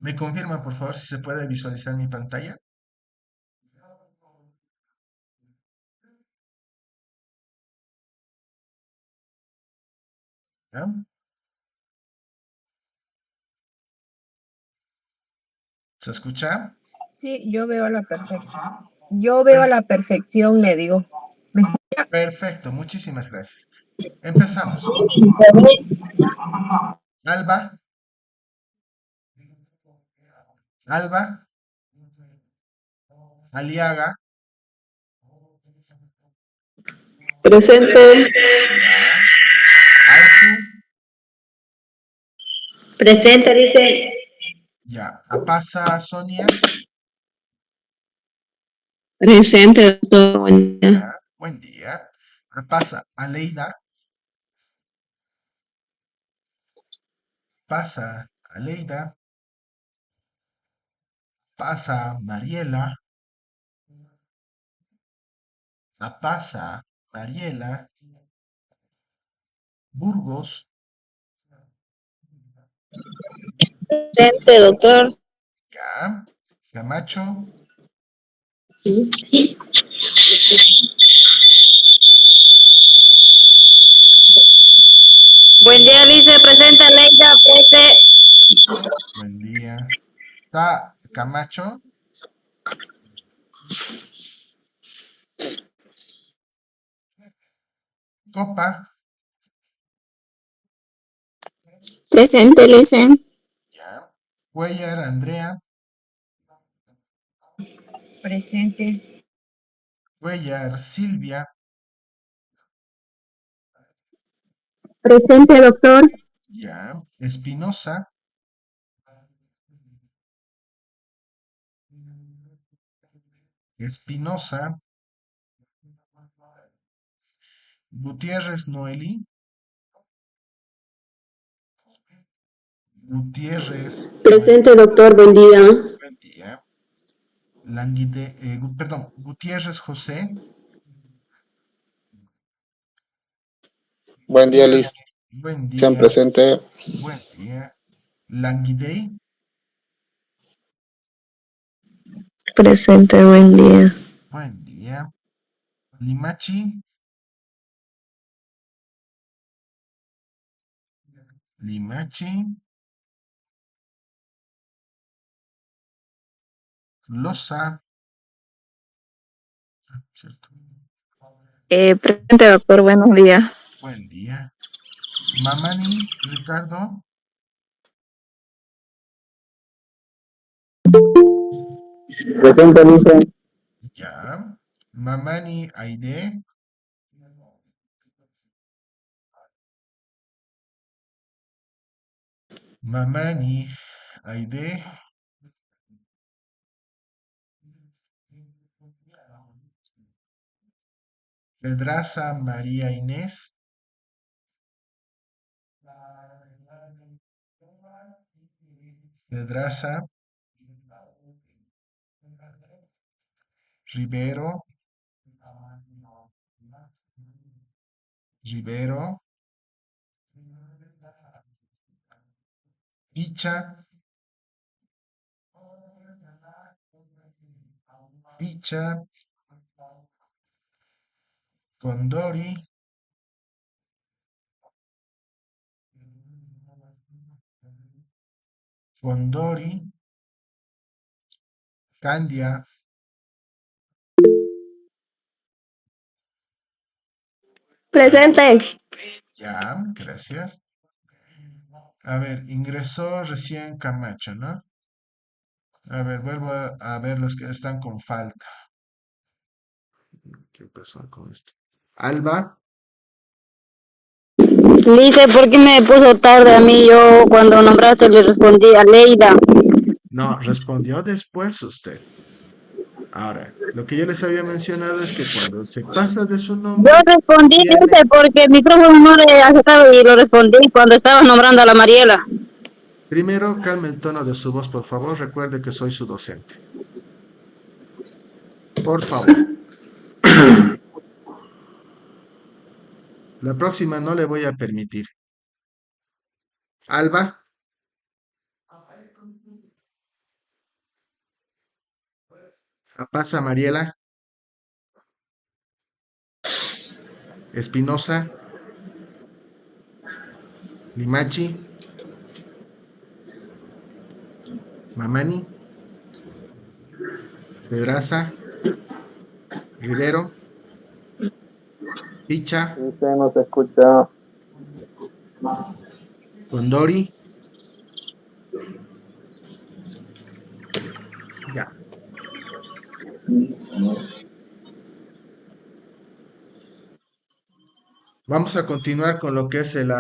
¿Me confirman, por favor, si se puede visualizar mi pantalla? ¿Ya? ¿Se escucha? Sí, yo veo a la perfección. Yo veo a la perfección, le digo. Perfecto, muchísimas gracias. Empezamos. Alba, Alba, Aliaga, Presente, ya. Alsu, presente, dice. ya. Apasa, Sonia, Presente, doctor. Buen día. ya. Buen día. Repasa, Aleida, pasa, Aleida, pasa, Mariela, Apasa, Mariela, Burgos, Presente, doctor. ya. Camacho, Buen día, dice. Presente, Leida. Presente. buen día. Camacho, Copa, Presente, dicen. ya. Cuellar, Andrea, Presente. Cuellar, Silvia, Presente, doctor. ya. Espinosa, Espinosa, Gutiérrez, Noelí, Gutiérrez, Presente, doctor. Buen día. buen día. Perdón, Gutiérrez, José, Buen día, Liz. buen Sean día, presente. buen día. Languidey, Presente, buen día. buen día. Limachi, Limachi, Loza, ¿cierto? Presente, doctor. Buenos días. Buen día. Mamani, Ricardo, Presente, Liz. ya. Mamani, Aide, Mamani, Aide, Pedraza, María Inés, Pedraza, Rivero, Rivero, Picha, Picha, Condori, Condori, Candia, Presente. ya, gracias. A ver, ingresó recién Camacho, ¿no? A ver, vuelvo a ver los que están con falta. ¿Qué pasó con esto? Alba, Dice, ¿por qué me puso tarde a mí? Yo cuando nombraste le respondí a Leida. no, respondió después usted. Ahora, lo que yo les había mencionado es que cuando se pasa de su Yo nombre, respondí, tiene... dice, porque el micrófono no le aceptaba y lo respondí cuando estaba nombrando a la Mariela. Primero, calme el tono de su voz, por favor. Recuerde que soy su docente. Por favor. La próxima no le voy a permitir. Alba, Apasa Mariela, Espinosa, Limachi, Mamani, Pedraza, Rivero, Picha, Dice, no se escucha. Condori, ya. Vamos a continuar con lo que es el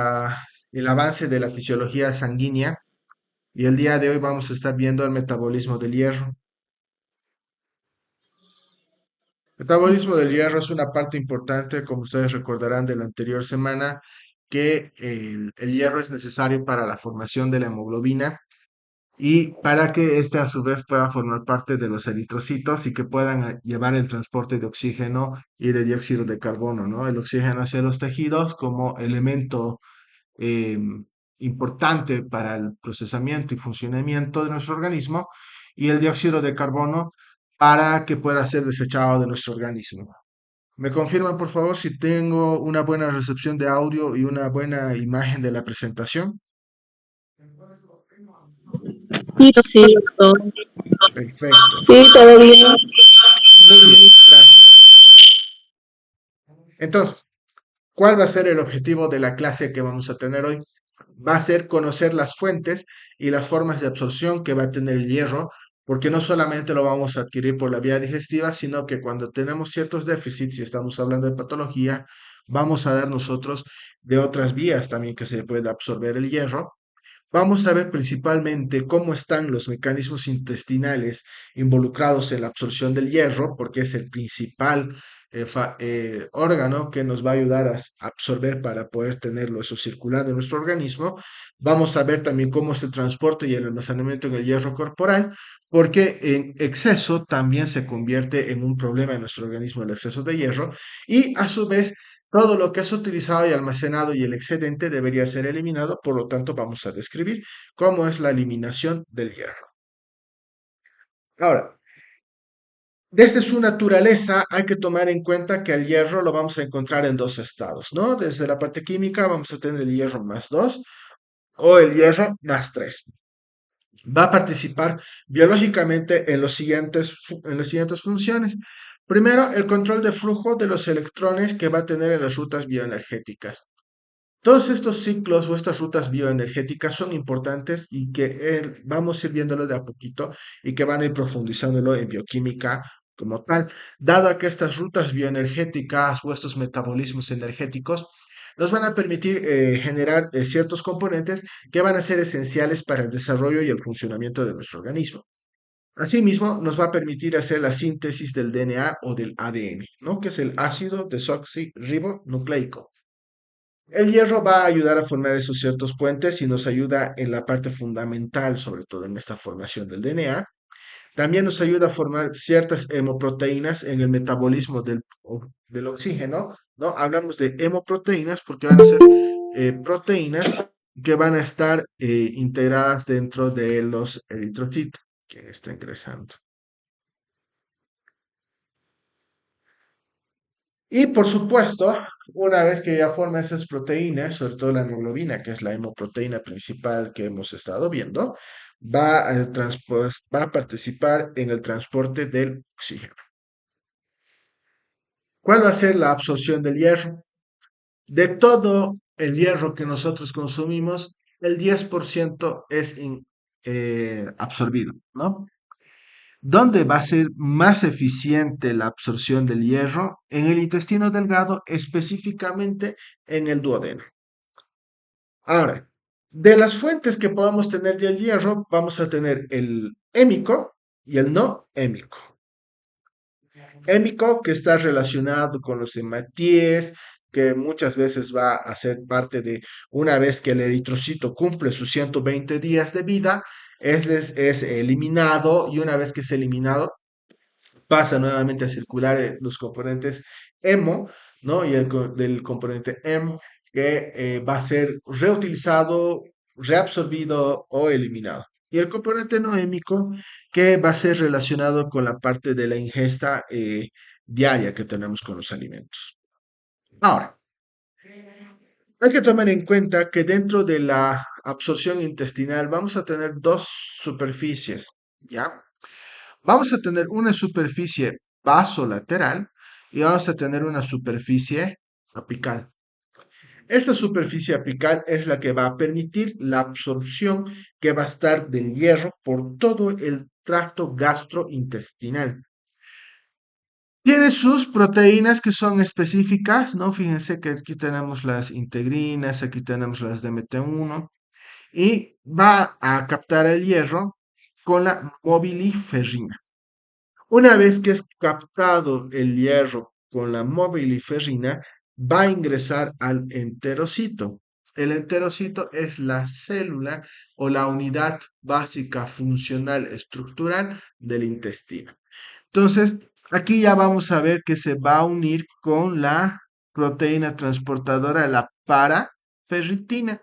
avance de la fisiología sanguínea y el día de hoy vamos a estar viendo el metabolismo del hierro. El metabolismo del hierro es una parte importante, como ustedes recordarán de la anterior semana, que el hierro es necesario para la formación de la hemoglobina y para que éste a su vez pueda formar parte de los eritrocitos y que puedan llevar el transporte de oxígeno y de dióxido de carbono, ¿no? El oxígeno hacia los tejidos como elemento eh, importante para el procesamiento y funcionamiento de nuestro organismo y el dióxido de carbono para que pueda ser desechado de nuestro organismo. ¿Me confirman, por favor, si tengo una buena recepción de audio y una buena imagen de la presentación? Sí, sí, todo. Perfecto. Sí, todo bien. Muy bien, gracias. Entonces, ¿cuál va a ser el objetivo de la clase que vamos a tener hoy? Va a ser conocer las fuentes y las formas de absorción que va a tener el hierro, porque no solamente lo vamos a adquirir por la vía digestiva, sino que cuando tenemos ciertos déficits y estamos hablando de patología, vamos a dar nosotros de otras vías también que se puede absorber el hierro. Vamos a ver principalmente cómo están los mecanismos intestinales involucrados en la absorción del hierro, porque es el principal órgano que nos va a ayudar a absorber para poder tenerlo eso circulando en nuestro organismo. Vamos a ver también cómo es el transporte y el almacenamiento en el hierro corporal, porque en exceso también se convierte en un problema en nuestro organismo el exceso de hierro y a su vez todo lo que es utilizado y almacenado y el excedente debería ser eliminado, por lo tanto vamos a describir cómo es la eliminación del hierro. Ahora, desde su naturaleza hay que tomar en cuenta que el hierro lo vamos a encontrar en dos estados, ¿no? Desde la parte química vamos a tener el hierro más 2 o el hierro más 3. Va a participar biológicamente en en las siguientes funciones. Primero, el control de flujo de los electrones que va a tener en las rutas bioenergéticas. Todos estos ciclos o estas rutas bioenergéticas son importantes y que vamos a ir viéndolo de a poquito y que van a ir profundizándolo en bioquímica como tal, dado que estas rutas bioenergéticas o estos metabolismos energéticos nos van a permitir generar ciertos componentes que van a ser esenciales para el desarrollo y el funcionamiento de nuestro organismo. Asimismo, nos va a permitir hacer la síntesis del DNA o del ADN, ¿no? Que es el ácido desoxirribonucleico. El hierro va a ayudar a formar esos ciertos puentes y nos ayuda en la parte fundamental, sobre todo en esta formación del DNA. También nos ayuda a formar ciertas hemoproteínas en el metabolismo del oxígeno, ¿no? Hablamos de hemoproteínas porque van a ser proteínas que van a estar integradas dentro de los eritrocitos que está ingresando. Y por supuesto, una vez que ya forma esas proteínas, sobre todo la hemoglobina, que es la hemoproteína principal que hemos estado viendo, va a participar en el transporte del oxígeno. ¿Cuál va a ser la absorción del hierro? De todo el hierro que nosotros consumimos, el 10% es absorbido, ¿no? ¿Dónde va a ser más eficiente la absorción del hierro? En el intestino delgado, específicamente en el duodeno. Ahora, de las fuentes que podamos tener del hierro, vamos a tener el hémico y el no hémico. Hémico que está relacionado con los hematíes, que muchas veces va a ser parte de una vez que el eritrocito cumple sus 120 días de vida, es eliminado y una vez que es eliminado, pasa nuevamente a circular los componentes hemo, ¿no? Y del componente M que va a ser reutilizado, reabsorbido o eliminado. Y el componente noémico que va a ser relacionado con la parte de la ingesta diaria que tenemos con los alimentos. Ahora, hay que tomar en cuenta que dentro de la absorción intestinal vamos a tener dos superficies, ¿ya? Vamos a tener una superficie basolateral y vamos a tener una superficie apical. Esta superficie apical es la que va a permitir la absorción que va a estar del hierro por todo el tracto gastrointestinal. Tiene sus proteínas que son específicas, ¿no? Fíjense que aquí tenemos las integrinas, aquí tenemos las DMT1 y va a captar el hierro con la mobiliferrina. Una vez que es captado el hierro con la mobiliferrina, va a ingresar al enterocito. El enterocito es la célula o la unidad básica funcional estructural del intestino. Entonces, aquí ya vamos a ver que se va a unir con la proteína transportadora, la paraferritina.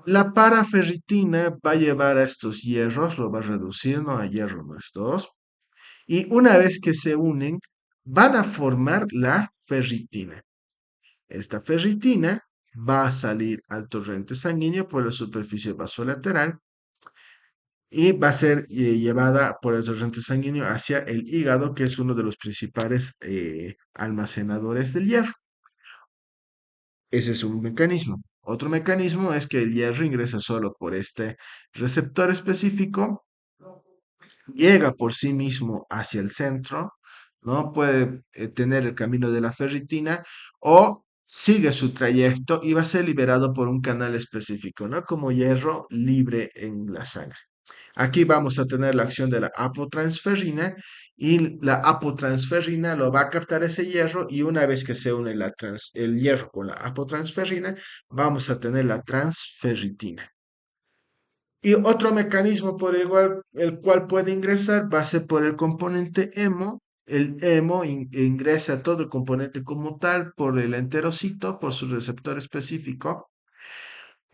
La paraferritina va a llevar a estos hierros, lo va a reducir, ¿no? A hierro más 2. Y una vez que se unen, van a formar la ferritina. Esta ferritina va a salir al torrente sanguíneo por la superficie vasolateral y va a ser llevada por el torrente sanguíneo hacia el hígado, que es uno de los principales almacenadores del hierro. Ese es un mecanismo. Otro mecanismo es que el hierro ingresa solo por este receptor específico, llega por sí mismo hacia el centro, ¿no? Puede tener el camino de la ferritina o sigue su trayecto y va a ser liberado por un canal específico, ¿no? Como hierro libre en la sangre. Aquí vamos a tener la acción de la apotransferrina y la apotransferrina lo va a captar ese hierro y una vez que se une el hierro con la apotransferrina, vamos a tener la transferritina. Y otro mecanismo por el cual puede ingresar va a ser por el componente hemo. El hemo ingresa todo el componente como tal por el enterocito, por su receptor específico.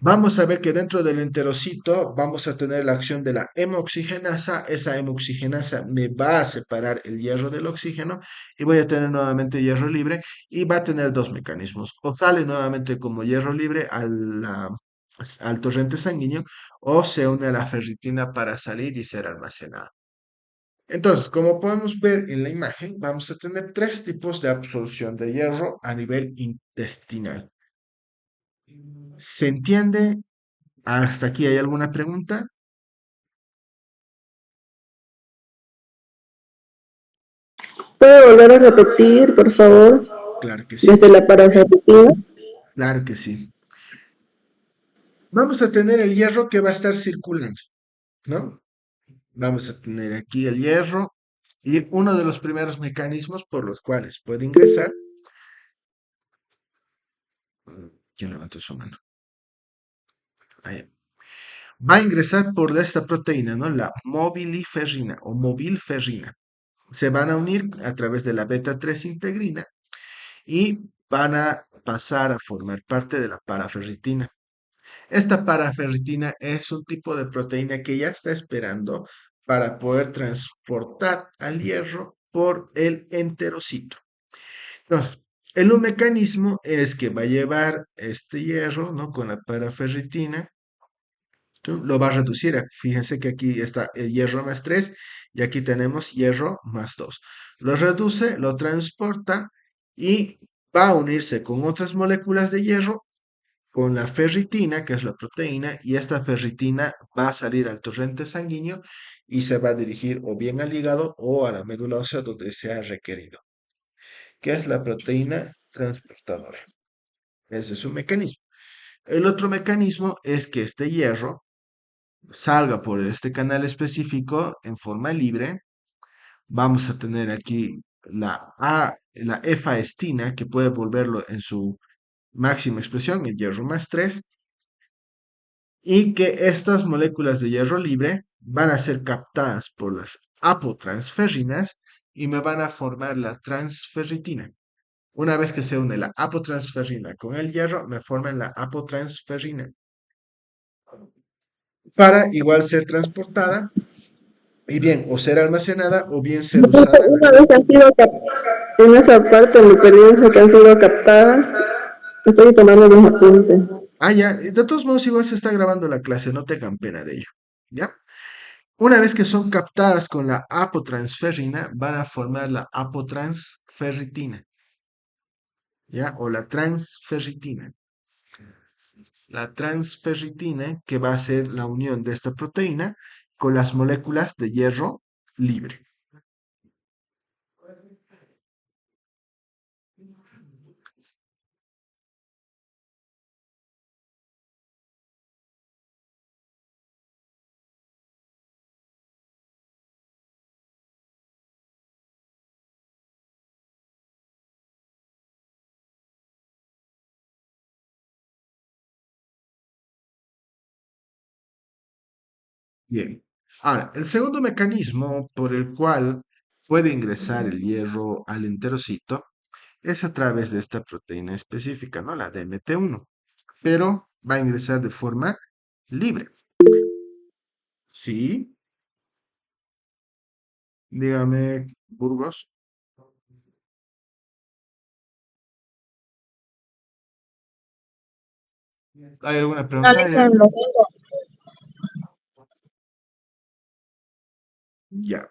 Vamos a ver que dentro del enterocito vamos a tener la acción de la hemoxigenasa. Esa hemoxigenasa me va a separar el hierro del oxígeno y voy a tener nuevamente hierro libre y va a tener dos mecanismos. O sale nuevamente como hierro libre al torrente sanguíneo o se une a la ferritina para salir y ser almacenada. Entonces, como podemos ver en la imagen, vamos a tener tres tipos de absorción de hierro a nivel intestinal. ¿Se entiende? ¿Hasta aquí hay alguna pregunta? ¿Puede volver a repetir, por favor, Claro que sí, desde la paraferritina? claro que sí. Vamos a tener el hierro que va a estar circulando, ¿no? Vamos a tener aquí el hierro y uno de los primeros mecanismos por los cuales puede ingresar. ¿Quién levantó su mano? Ahí. Va a ingresar por esta proteína, ¿no? La mobiliferrina o mobilferrina. Se van a unir a través de la beta-3 integrina y van a pasar a formar parte de la paraferritina. Esta paraferritina es un tipo de proteína que ya está esperando para poder transportar al hierro por el enterocito. Entonces, el mecanismo es que va a llevar este hierro, ¿no? Con la paraferritina, ¿tú? Lo va a reducir. Fíjense que aquí está el hierro más 3 y aquí tenemos hierro más 2. Lo reduce, lo transporta y va a unirse con otras moléculas de hierro con la ferritina, que es la proteína, y esta ferritina va a salir al torrente sanguíneo y se va a dirigir o bien al hígado o a la médula ósea donde sea requerido, que es la proteína transportadora. Ese es un mecanismo. El otro mecanismo es que este hierro salga por este canal específico en forma libre. Vamos a tener aquí la efaestina, que puede volverlo en su máxima expresión, el hierro más 3 y que estas moléculas de hierro libre van a ser captadas por las apotransferinas y me van a formar la transferritina. Una vez que se une la apotransferina con el hierro, me forman la apotransferina. para igual ser transportada y bien o ser almacenada o bien ser Profe, usada en una algún... vez han sido en esa parte me perdí, esa que han sido captadas. Estoy tomando los apuntes. Ah, ya, de todos modos igual se está grabando la clase, no tengan pena de ello, ¿ya? Una vez que son captadas con la apotransferrina, van a formar la apotransferritina, ¿ya? O la transferritina. La transferritina, que va a ser la unión de esta proteína con las moléculas de hierro libre. Bien. Ahora, el segundo mecanismo por el cual puede ingresar el hierro al enterocito es a través de esta proteína específica, ¿no? La DMT1, pero va a ingresar de forma libre. Sí, dígame, Burgos. ¿Hay alguna pregunta? Ya.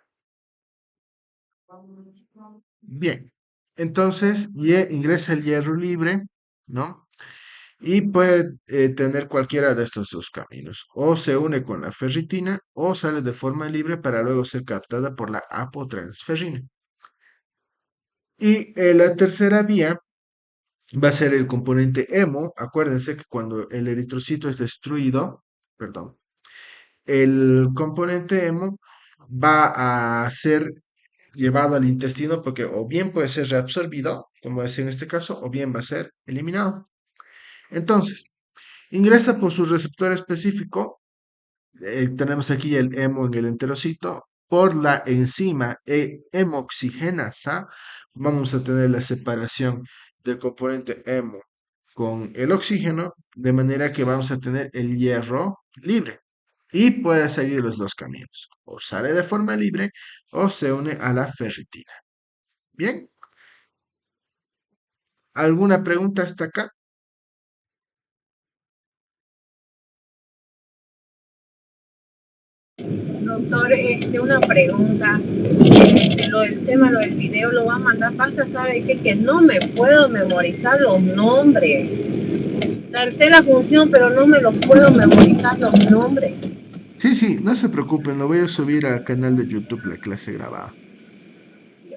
Bien. Entonces, ingresa el hierro libre, ¿no? Y puede tener cualquiera de estos dos caminos. O se une con la ferritina o sale de forma libre para luego ser captada por la apotransferrina. Y la tercera vía va a ser el componente hemo. Acuérdense que cuando el eritrocito es destruido, perdón, el componente hemo va a ser llevado al intestino porque o bien puede ser reabsorbido, como es en este caso, o bien va a ser eliminado. Entonces, ingresa por su receptor específico. Tenemos aquí el hemo en el enterocito. Por la enzima hemoxigenasa, vamos a tener la separación del componente hemo con el oxígeno, de manera que vamos a tener el hierro libre. Y puede seguir los dos caminos. O sale de forma libre o se une a la ferritina. Bien, ¿alguna pregunta hasta acá? Doctor, una pregunta. Lo del tema, lo del video, lo va a mandar. Pasa, ¿sabe qué? Que no me puedo memorizar los nombres. Sé la función, pero no me los puedo memorizar los nombres. Sí, sí, no se preocupen, lo voy a subir al canal de YouTube la clase grabada.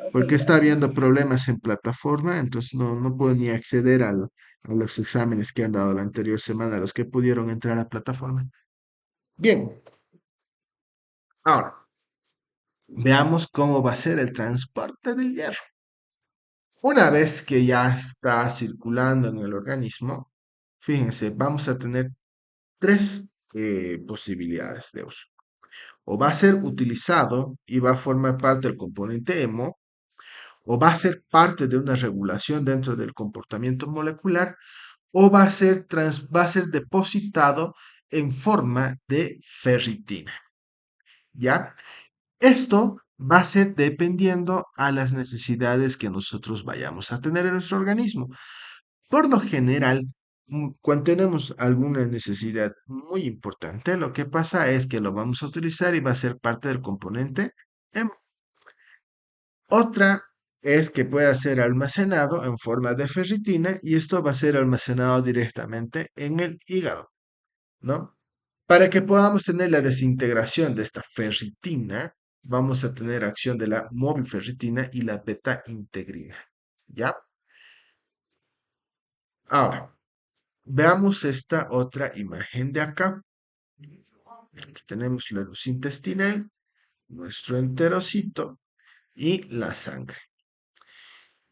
Ok, Porque está gracias. habiendo problemas en plataforma, entonces no puedo ni acceder a los exámenes que han dado la anterior semana, los que pudieron entrar a plataforma. Bien, ahora veamos cómo va a ser el transporte del hierro. Una vez que ya está circulando en el organismo, fíjense, vamos a tener tres posibilidades de uso. O va a ser utilizado y va a formar parte del componente hemo, o va a ser parte de una regulación dentro del comportamiento molecular, o va a ser depositado en forma de ferritina. ¿Ya? Esto va a ser dependiendo a las necesidades que nosotros vayamos a tener en nuestro organismo. Por lo general, cuando tenemos alguna necesidad muy importante, lo que pasa es que lo vamos a utilizar y va a ser parte del componente hemo. Otra es que pueda ser almacenado en forma de ferritina y esto va a ser almacenado directamente en el hígado, ¿no? Para que podamos tener la desintegración de esta ferritina, vamos a tener acción de la movilferritina y la beta-integrina, ¿ya? Ahora, veamos esta otra imagen de acá. Aquí tenemos la luz intestinal, nuestro enterocito y la sangre.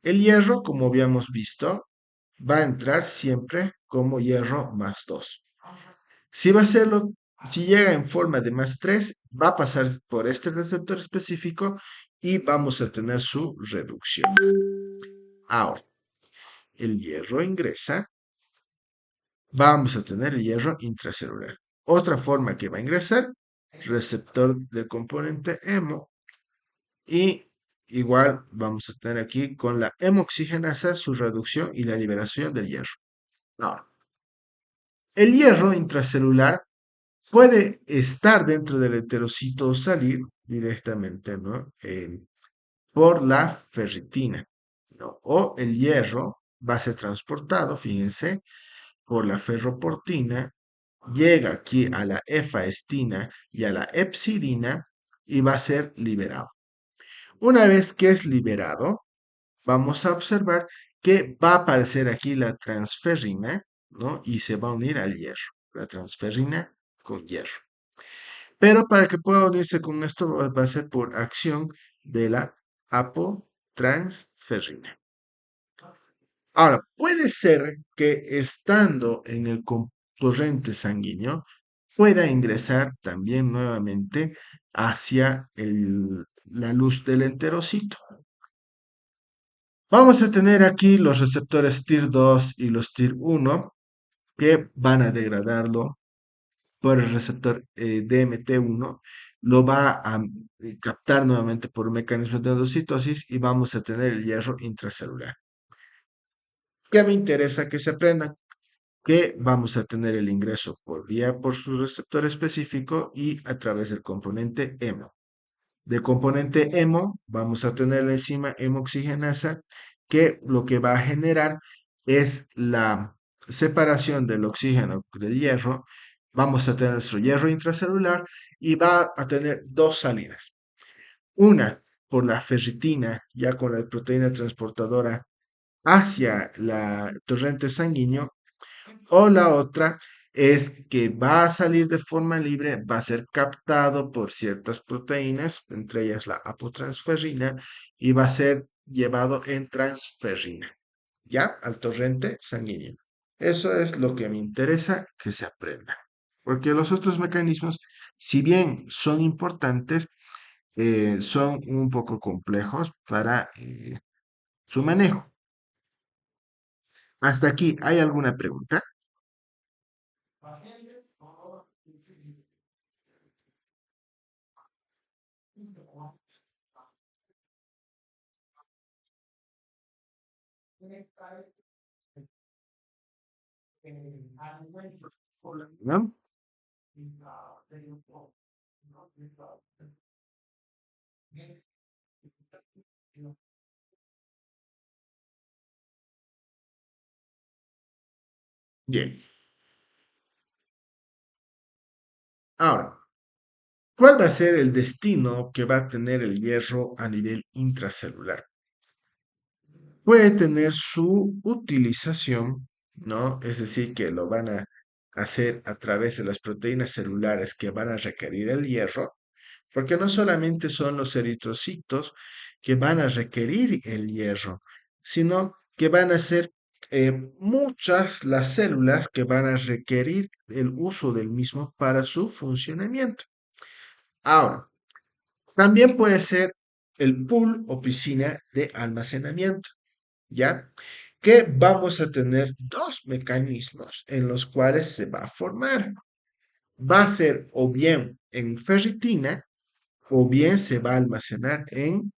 El hierro, como habíamos visto, va a entrar siempre como hierro más 2. Si va a hacerlo, si llega en forma de más 3, va a pasar por este receptor específico y vamos a tener su reducción. Ahora, el hierro ingresa, vamos a tener el hierro intracelular. Otra forma que va a ingresar, receptor del componente hemo, y igual vamos a tener aquí con la hemoxigenasa su reducción y la liberación del hierro. Ahora, el hierro intracelular puede estar dentro del enterocito o salir directamente, ¿no? Por la ferritina, ¿no? O el hierro va a ser transportado, fíjense, por la ferroportina, llega aquí a la efaestina y a la epsidina y va a ser liberado. Una vez que es liberado, vamos a observar que va a aparecer aquí la transferrina, ¿no? Y se va a unir al hierro, la transferrina con hierro. Pero para que pueda unirse con esto va a ser por acción de la apotransferrina. Ahora, puede ser que estando en el torrente sanguíneo pueda ingresar también nuevamente hacia la luz del enterocito. Vamos a tener aquí los receptores TIR2 y los TIR1 que van a degradarlo por el receptor DMT1, lo va a captar nuevamente por un mecanismo de endocitosis y vamos a tener el hierro intracelular. ¿Qué me interesa que se aprendan? Que vamos a tener el ingreso por su receptor específico y a través del componente hemo. Del componente hemo vamos a tener la enzima hemoxigenasa que lo que va a generar es la separación del oxígeno del hierro. Vamos a tener nuestro hierro intracelular y va a tener dos salidas. Una por la ferritina, ya con la proteína transportadora hacia la torrente sanguíneo, o la otra es que va a salir de forma libre, va a ser captado por ciertas proteínas, entre ellas la apotransferrina, y va a ser llevado en transferrina, ya al torrente sanguíneo. Eso es lo que me interesa que se aprenda, porque los otros mecanismos, si bien son importantes, son un poco complejos para su manejo. Hasta aquí, ¿hay alguna pregunta? ¿No? Bien. Ahora, ¿cuál va a ser el destino que va a tener el hierro a nivel intracelular? Puede tener su utilización, ¿no? Es decir, que lo van a hacer a través de las proteínas celulares que van a requerir el hierro, porque no solamente son los eritrocitos que van a requerir el hierro, sino que van a ser muchas las células que van a requerir el uso del mismo para su funcionamiento. Ahora, también puede ser el pool o piscina de almacenamiento, ¿ya? Que vamos a tener dos mecanismos en los cuales se va a formar. Va a ser o bien en ferritina o bien se va a almacenar en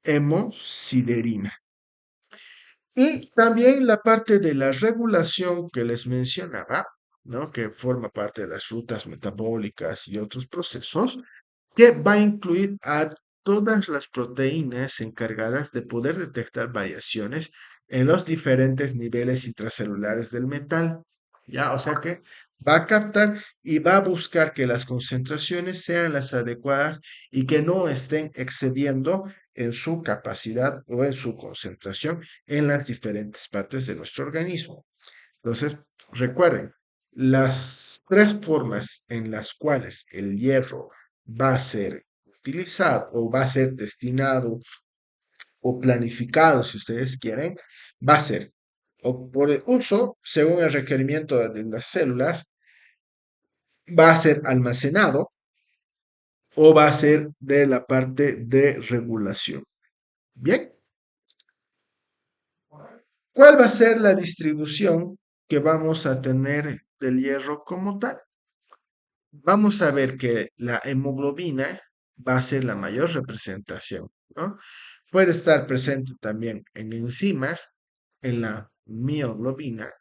hemosiderina. Y también la parte de la regulación que les mencionaba, ¿no? Que forma parte de las rutas metabólicas y otros procesos, que va a incluir a todas las proteínas encargadas de poder detectar variaciones en los diferentes niveles intracelulares del metal. Ya, o sea que va a captar y va a buscar que las concentraciones sean las adecuadas y que no estén excediendo en su capacidad o en su concentración en las diferentes partes de nuestro organismo. Entonces, recuerden, las tres formas en las cuales el hierro va a ser utilizado o va a ser destinado o planificado, si ustedes quieren, va a ser o por el uso según el requerimiento de las células, va a ser almacenado o va a ser de la parte de regulación. Bien, ¿cuál va a ser la distribución que vamos a tener del hierro como tal? vamos a ver que la hemoglobina va a ser la mayor representación, ¿no? Puede estar presente también en enzimas, en la mioglobina,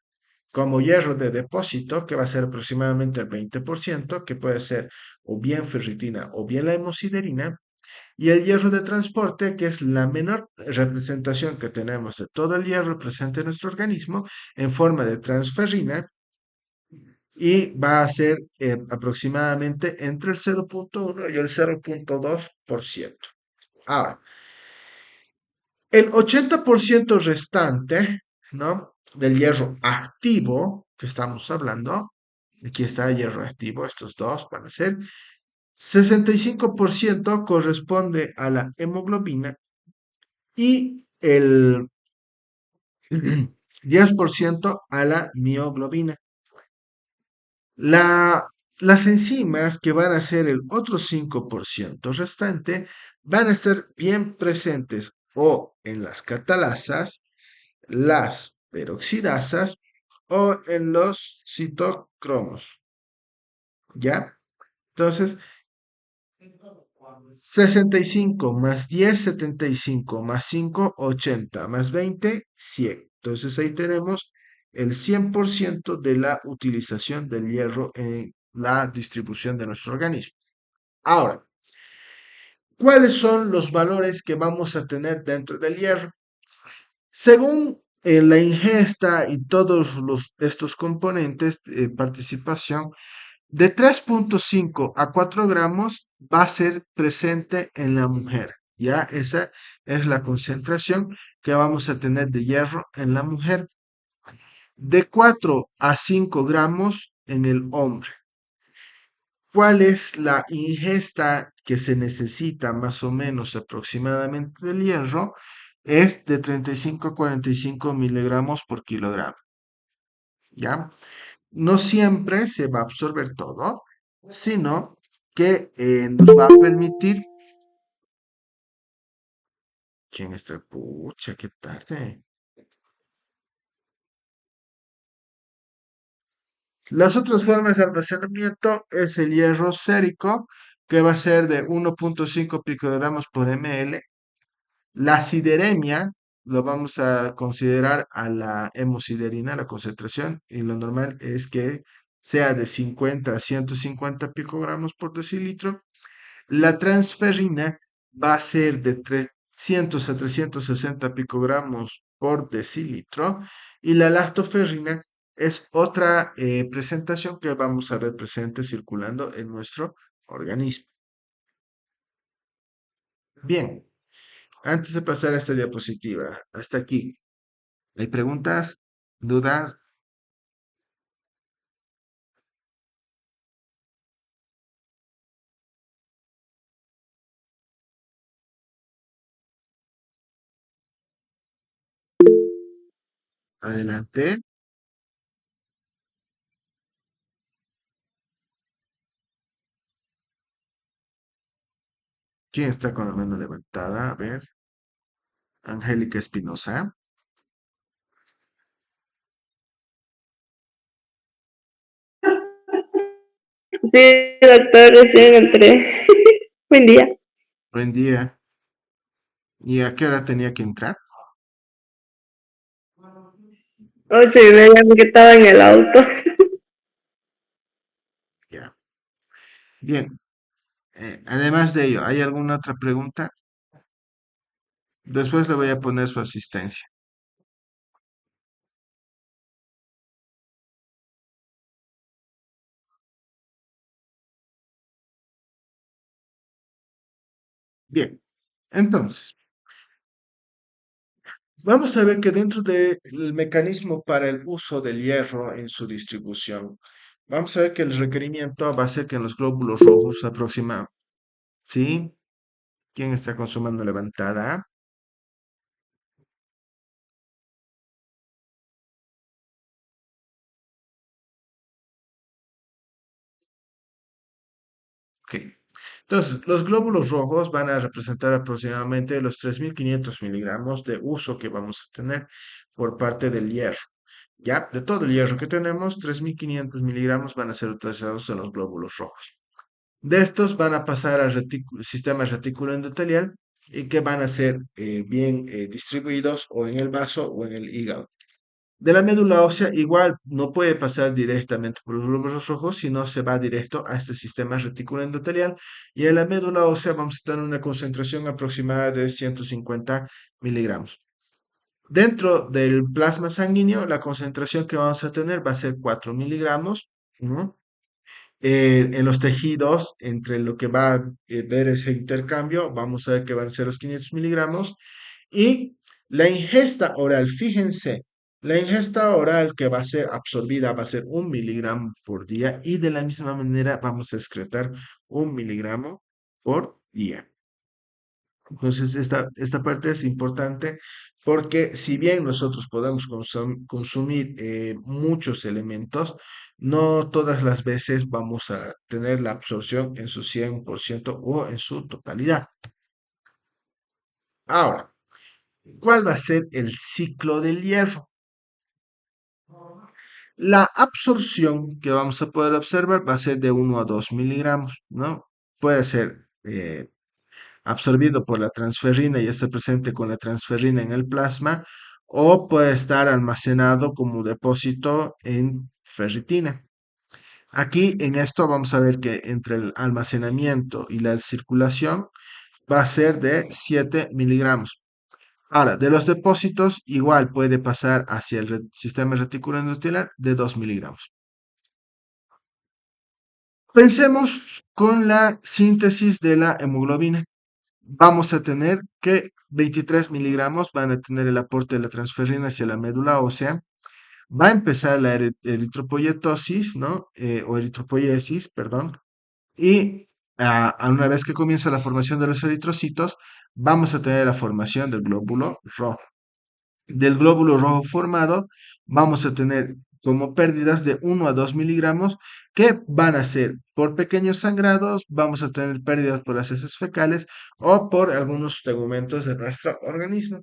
como hierro de depósito, que va a ser aproximadamente el 20%, que puede ser o bien ferritina o bien la hemosiderina, y el hierro de transporte, que es la menor representación que tenemos de todo el hierro presente en nuestro organismo en forma de transferrina, y va a ser aproximadamente entre el 0,1 y el 0,2%. Ahora, el 80% restante, ¿no? Del hierro activo que estamos hablando, aquí está el hierro activo, estos dos van a ser, 65% corresponde a la hemoglobina y el 10% a la mioglobina. La, las enzimas que van a ser el otro 5% restante van a estar bien presentes o en las catalasas, las peroxidasas o en los citocromos, ¿ya? Entonces, 65 más 10, 75 más 5, 80 más 20, 100. Entonces ahí tenemos el 100% de la utilización del hierro en la distribución de nuestro organismo. Ahora, ¿cuáles son los valores que vamos a tener dentro del hierro? Según la ingesta y todos estos componentes de participación, de 3,5 a 4 gramos va a ser presente en la mujer. Ya esa es la concentración que vamos a tener de hierro en la mujer. De 4 a 5 gramos en el hombre. ¿Cuál es la ingesta que se necesita más o menos aproximadamente del hierro? Es de 35 a 45 miligramos por kilogramo. ¿Ya? No siempre se va a absorber todo, sino que nos va a permitir. ¿Quién está? Pucha, qué tarde. Las otras formas de almacenamiento es el hierro sérico, que va a ser de 1,5 picogramos por ml. La sideremia lo vamos a considerar a la hemosiderina, la concentración, y lo normal es que sea de 50 a 150 picogramos por decilitro. La transferrina va a ser de 300 a 360 picogramos por decilitro y la lactoferrina es otra presentación que vamos a ver presente circulando en nuestro organismo. Bien, antes de pasar a esta diapositiva, hasta aquí. ¿Hay preguntas? ¿Dudas? Adelante. ¿Quién está con la mano levantada? A ver, Angélica Espinosa. Sí, doctor, recién entré. Buen día. Buen día. ¿Y a qué hora tenía que entrar? 8:30 porque estaba en el auto. Ya. Bien. Además de ello, ¿hay alguna otra pregunta? Después le voy a poner su asistencia. Bien, entonces, vamos a ver que dentro del mecanismo para el uso del hierro en su distribución, vamos a ver que el requerimiento va a ser que en los glóbulos rojos aproxima, ¿sí? ¿Quién está con su mano levantada? Ok. Entonces, los glóbulos rojos van a representar aproximadamente los 3.500 miligramos de uso que vamos a tener por parte del hierro. Ya, de todo el hierro que tenemos, 3.500 miligramos van a ser utilizados en los glóbulos rojos. De estos van a pasar al sistema retículo endotelial y que van a ser bien distribuidos o en el vaso o en el hígado. De la médula ósea igual no puede pasar directamente por los glóbulos rojos, sino se va directo a este sistema retículo endotelial y en la médula ósea vamos a tener una concentración aproximada de 150 miligramos. Dentro del plasma sanguíneo, la concentración que vamos a tener va a ser 4 miligramos, ¿no? En los tejidos, entre lo que va a ver ese intercambio, vamos a ver que van a ser los 500 miligramos. Y la ingesta oral, fíjense, la ingesta oral que va a ser absorbida va a ser 1 miligramo por día y de la misma manera vamos a excretar 1 miligramo por día. Entonces, esta parte es importante porque si bien nosotros podemos consumir muchos elementos, no todas las veces vamos a tener la absorción en su 100% o en su totalidad. Ahora, ¿cuál va a ser el ciclo del hierro? La absorción que vamos a poder observar va a ser de 1 a 2 miligramos, ¿no? Puede ser absorbido por la transferrina y está presente con la transferrina en el plasma, o puede estar almacenado como depósito en ferritina. Aquí en esto vamos a ver que entre el almacenamiento y la circulación va a ser de 7 miligramos. Ahora, de los depósitos, igual puede pasar hacia el sistema reticular endotelar de 2 miligramos. Pensemos con la síntesis de la hemoglobina. Vamos a tener que 23 miligramos van a tener el aporte de la transferrina hacia la médula ósea. Va a empezar la eritropoyetosis, ¿no? O eritropoiesis, perdón. Y a una vez que comienza la formación de los eritrocitos, vamos a tener la formación del glóbulo rojo. Del glóbulo rojo formado, vamos a tener como pérdidas de 1 a 2 miligramos que van a ser por pequeños sangrados, vamos a tener pérdidas por las heces fecales o por algunos tegumentos de nuestro organismo.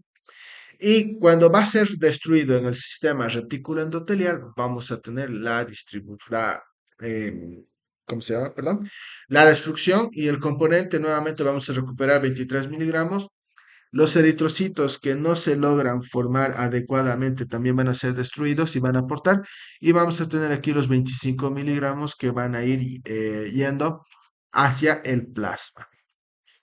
Y cuando va a ser destruido en el sistema retículo endotelial, vamos a tener la distribución, ¿cómo se llama? Perdón, la destrucción y el componente nuevamente vamos a recuperar 23 miligramos. Los eritrocitos que no se logran formar adecuadamente también van a ser destruidos y van a aportar. Y vamos a tener aquí los 25 miligramos que van a ir yendo hacia el plasma.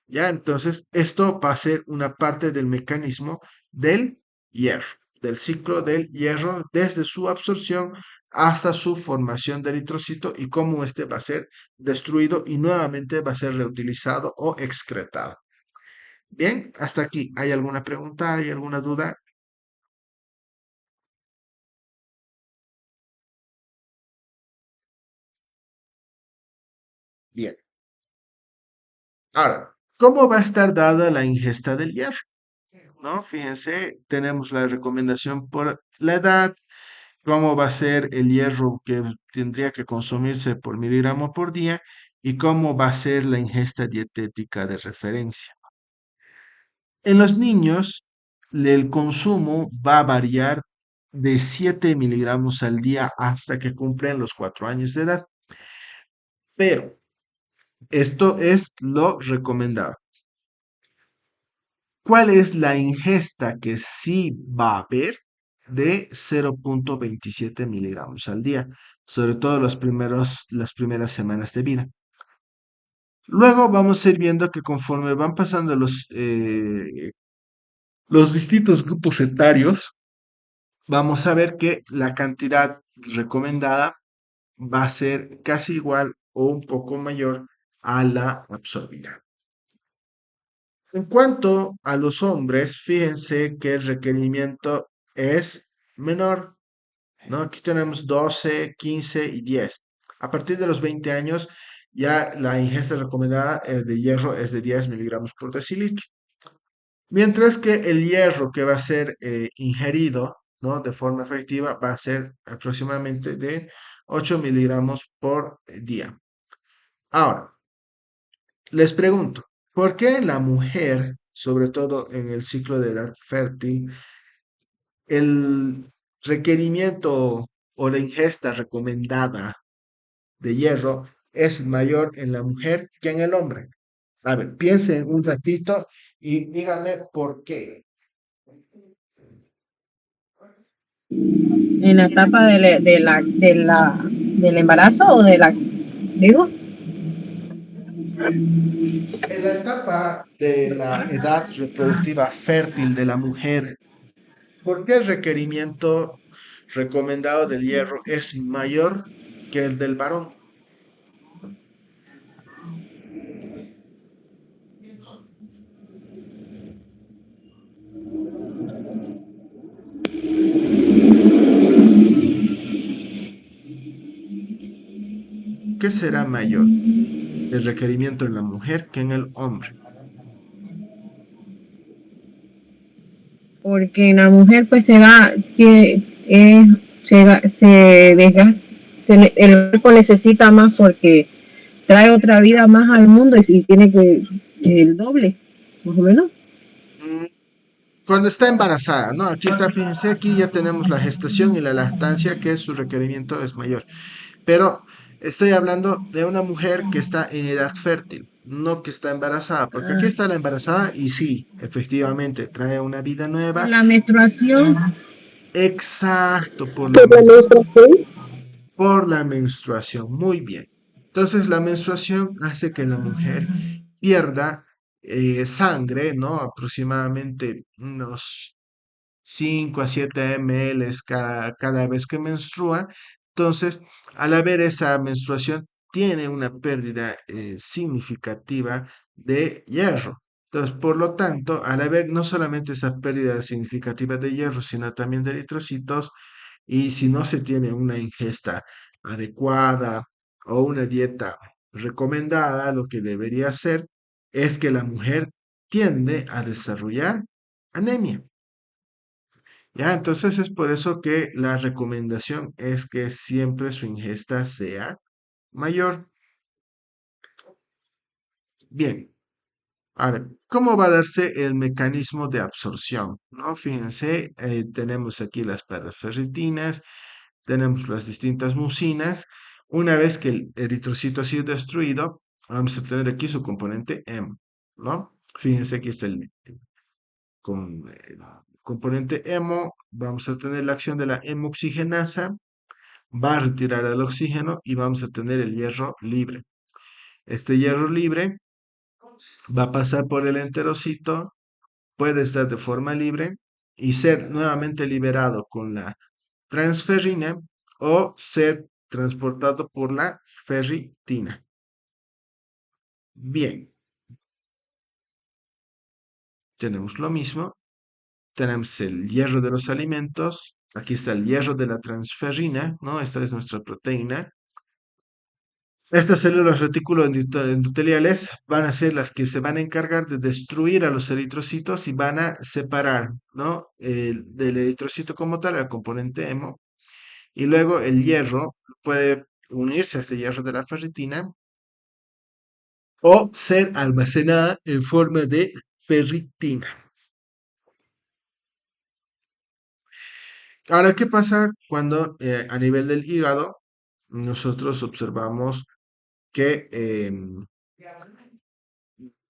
Ya, entonces, esto va a ser una parte del mecanismo del hierro, del ciclo del hierro, desde su absorción hasta su formación de eritrocito y cómo este va a ser destruido y nuevamente va a ser reutilizado o excretado. Bien, hasta aquí. ¿Hay alguna pregunta? ¿Hay alguna duda? Bien. Ahora, ¿cómo va a estar dada la ingesta del hierro? ¿No? Fíjense, tenemos la recomendación por la edad, cómo va a ser el hierro que tendría que consumirse por miligramo por día y cómo va a ser la ingesta dietética de referencia. En los niños, el consumo va a variar de 7 miligramos al día hasta que cumplen los 4 años de edad, pero esto es lo recomendado. ¿Cuál es la ingesta que sí va a haber? De 0,27 miligramos al día, sobre todo las primeras semanas de vida. Luego vamos a ir viendo que conforme van pasando los distintos grupos etarios, vamos a ver que la cantidad recomendada va a ser casi igual o un poco mayor a la absorbida. En cuanto a los hombres, fíjense que el requerimiento es menor, ¿no? Aquí tenemos 12, 15 y 10. A partir de los 20 años, ya la ingesta recomendada de hierro es de 10 miligramos por decilitro. Mientras que el hierro que va a ser ingerido, ¿no? De forma efectiva va a ser aproximadamente de 8 miligramos por día. Ahora, les pregunto, ¿por qué la mujer, sobre todo en el ciclo de edad fértil, el requerimiento o la ingesta recomendada de hierro es mayor en la mujer que en el hombre. A ver, piensen un ratito y díganme por qué. En la etapa del embarazo o digo, En la etapa de la edad reproductiva fértil de la mujer, ¿por qué el requerimiento recomendado del hierro es mayor que el del varón? ¿Qué será mayor el requerimiento en la mujer que en el hombre? porque en la mujer pues se da, que se desgasta, el cuerpo necesita más porque trae otra vida más al mundo y tiene que el doble, más o menos. Mm, Cuando está embarazada, ¿no? Aquí está, fíjense, aquí ya tenemos la gestación y la lactancia, que su requerimiento es mayor. Pero estoy hablando de una mujer que está en edad fértil, no que está embarazada, porque aquí está la embarazada y sí, efectivamente, trae una vida Por nueva. la menstruación, Exacto, Por la menstruación, por la menstruación. Muy bien. Entonces, la menstruación hace que la mujer pierda sangre, ¿no? Aproximadamente unos 5 a 7 ml cada vez que menstrua. Entonces, al haber esa menstruación, tiene una pérdida significativa de hierro. Entonces, por lo tanto, al haber no solamente esa pérdida significativa de hierro, sino también de eritrocitos, y si no se tiene una ingesta adecuada o una dieta recomendada, lo que debería hacer es que la mujer tiende a desarrollar anemia. Ya, entonces es por eso que la recomendación es que siempre su ingesta sea mayor. Bien, ahora, ¿cómo va a darse el mecanismo de absorción? ¿No? Fíjense, tenemos aquí las paraferritinas, tenemos las distintas mucinas. Una vez que el eritrocito ha sido destruido, vamos a tener aquí su componente M, ¿no? Fíjense, aquí está el componente hemo, vamos a tener la acción de la hemoxigenasa, va a retirar el oxígeno y vamos a tener el hierro libre. Este hierro libre va a pasar por el enterocito, puede estar de forma libre y ser nuevamente liberado con la transferrina o ser transportado por la ferritina. Bien, tenemos lo mismo, tenemos el hierro de los alimentos, aquí está el hierro de la transferrina, ¿no? Esta es nuestra proteína. Estas células endoteliales van a ser las que se van a encargar de destruir a los eritrocitos y van a separar, ¿no? Del eritrocito como tal, al componente hemo, y luego el hierro puede unirse a este hierro de la ferritina o ser almacenada en forma de ferritina. Ahora, ¿qué pasa cuando a nivel del hígado nosotros observamos que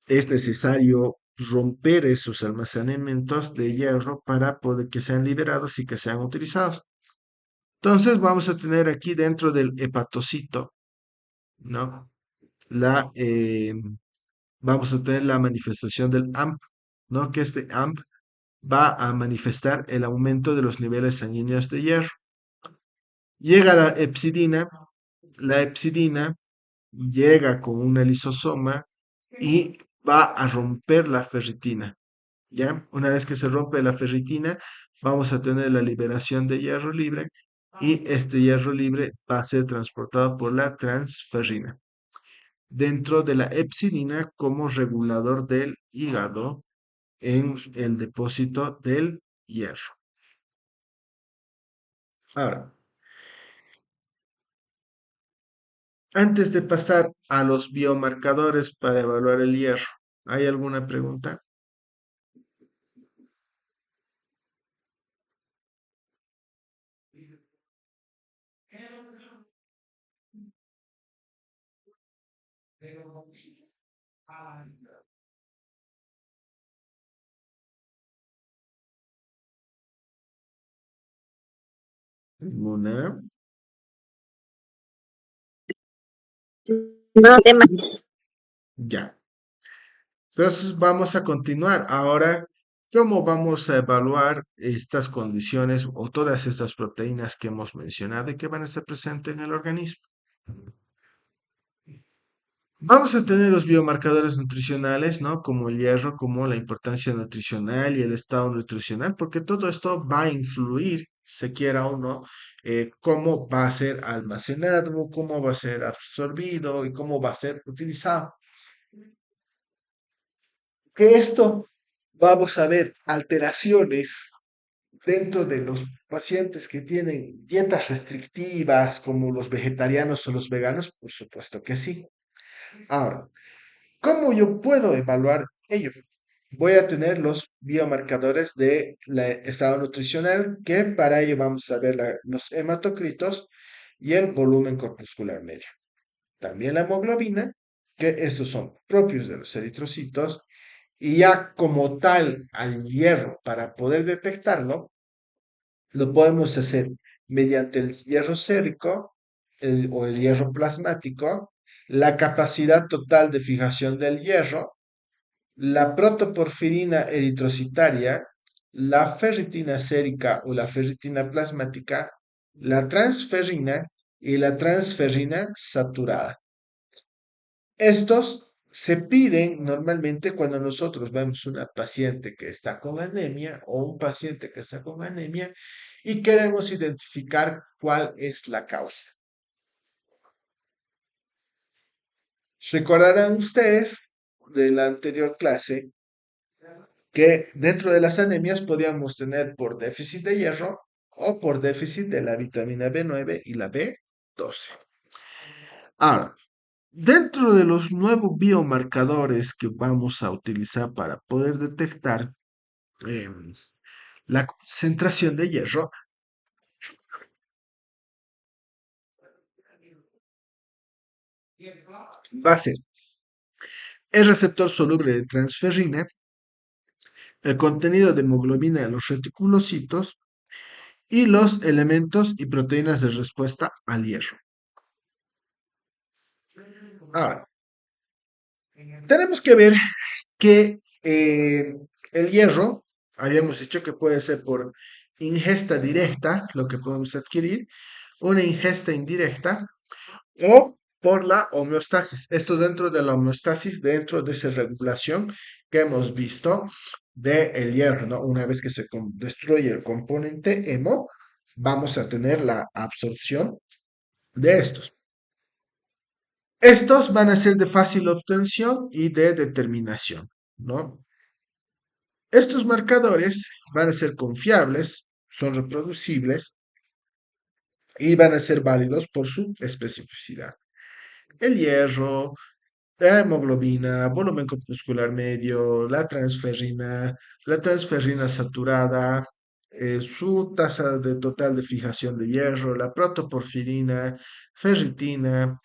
es necesario romper esos almacenamientos de hierro para poder que sean liberados y que sean utilizados? Entonces vamos a tener aquí dentro del hepatocito, ¿no? La, vamos a tener la manifestación del AMP, ¿no? Que este AMP va a manifestar el aumento de los niveles sanguíneos de hierro. Llega la epsidina llega con una lisosoma y va a romper la ferritina, ¿ya? Una vez que se rompe la ferritina, vamos a tener la liberación de hierro libre y este hierro libre va a ser transportado por la transferrina dentro de la epsidina como regulador del hígado en el depósito del hierro. Ahora, antes de pasar a los biomarcadores para evaluar el hierro, ¿hay alguna pregunta? Una. No, tema. Ya. Entonces vamos a continuar. Ahora, ¿cómo vamos a evaluar estas condiciones o todas estas proteínas que hemos mencionado y que van a estar presentes en el organismo? Vamos a tener los biomarcadores nutricionales, ¿no? Como el hierro, como la importancia nutricional y el estado nutricional, porque todo esto va a influir, se quiera o no, cómo va a ser almacenado, cómo va a ser absorbido y cómo va a ser utilizado. Que esto vamos a ver alteraciones dentro de los pacientes que tienen dietas restrictivas, como los vegetarianos o los veganos, por supuesto que sí. Ahora, ¿cómo yo puedo evaluar ello? Voy a tener los biomarcadores de estado nutricional, que para ello vamos a ver los hematocritos y el volumen corpuscular medio. También la hemoglobina, que estos son propios de los eritrocitos, y ya como tal al hierro, para poder detectarlo, lo podemos hacer mediante el hierro sérico o el hierro plasmático, la capacidad total de fijación del hierro, la protoporfirina eritrocitaria, la ferritina sérica o la ferritina plasmática, la transferrina y la transferrina saturada. Estos se piden normalmente cuando nosotros vemos una paciente que está con anemia o un paciente que está con anemia y queremos identificar cuál es la causa. Recordarán ustedes de la anterior clase que dentro de las anemias podíamos tener por déficit de hierro o por déficit de la vitamina B9 y la B12. Ahora, dentro de los nuevos biomarcadores que vamos a utilizar para poder detectar la concentración de hierro, va a ser el receptor soluble de transferrina, el contenido de hemoglobina en los reticulocitos y los elementos y proteínas de respuesta al hierro. Ahora, tenemos que ver que el hierro, habíamos dicho que puede ser por ingesta directa, lo que podemos adquirir, una ingesta indirecta o por la homeostasis. Esto dentro de la homeostasis, dentro de esa regulación que hemos visto del hierro, ¿no? Una vez que se destruye el componente hemo, vamos a tener la absorción de estos. Estos van a ser de fácil obtención y de determinación, ¿no? Estos marcadores van a ser confiables, son reproducibles y van a ser válidos por su especificidad. El hierro, la hemoglobina, volumen corpuscular medio, la transferrina saturada, su tasa de total de fijación de hierro, la protoporfirina, ferritina,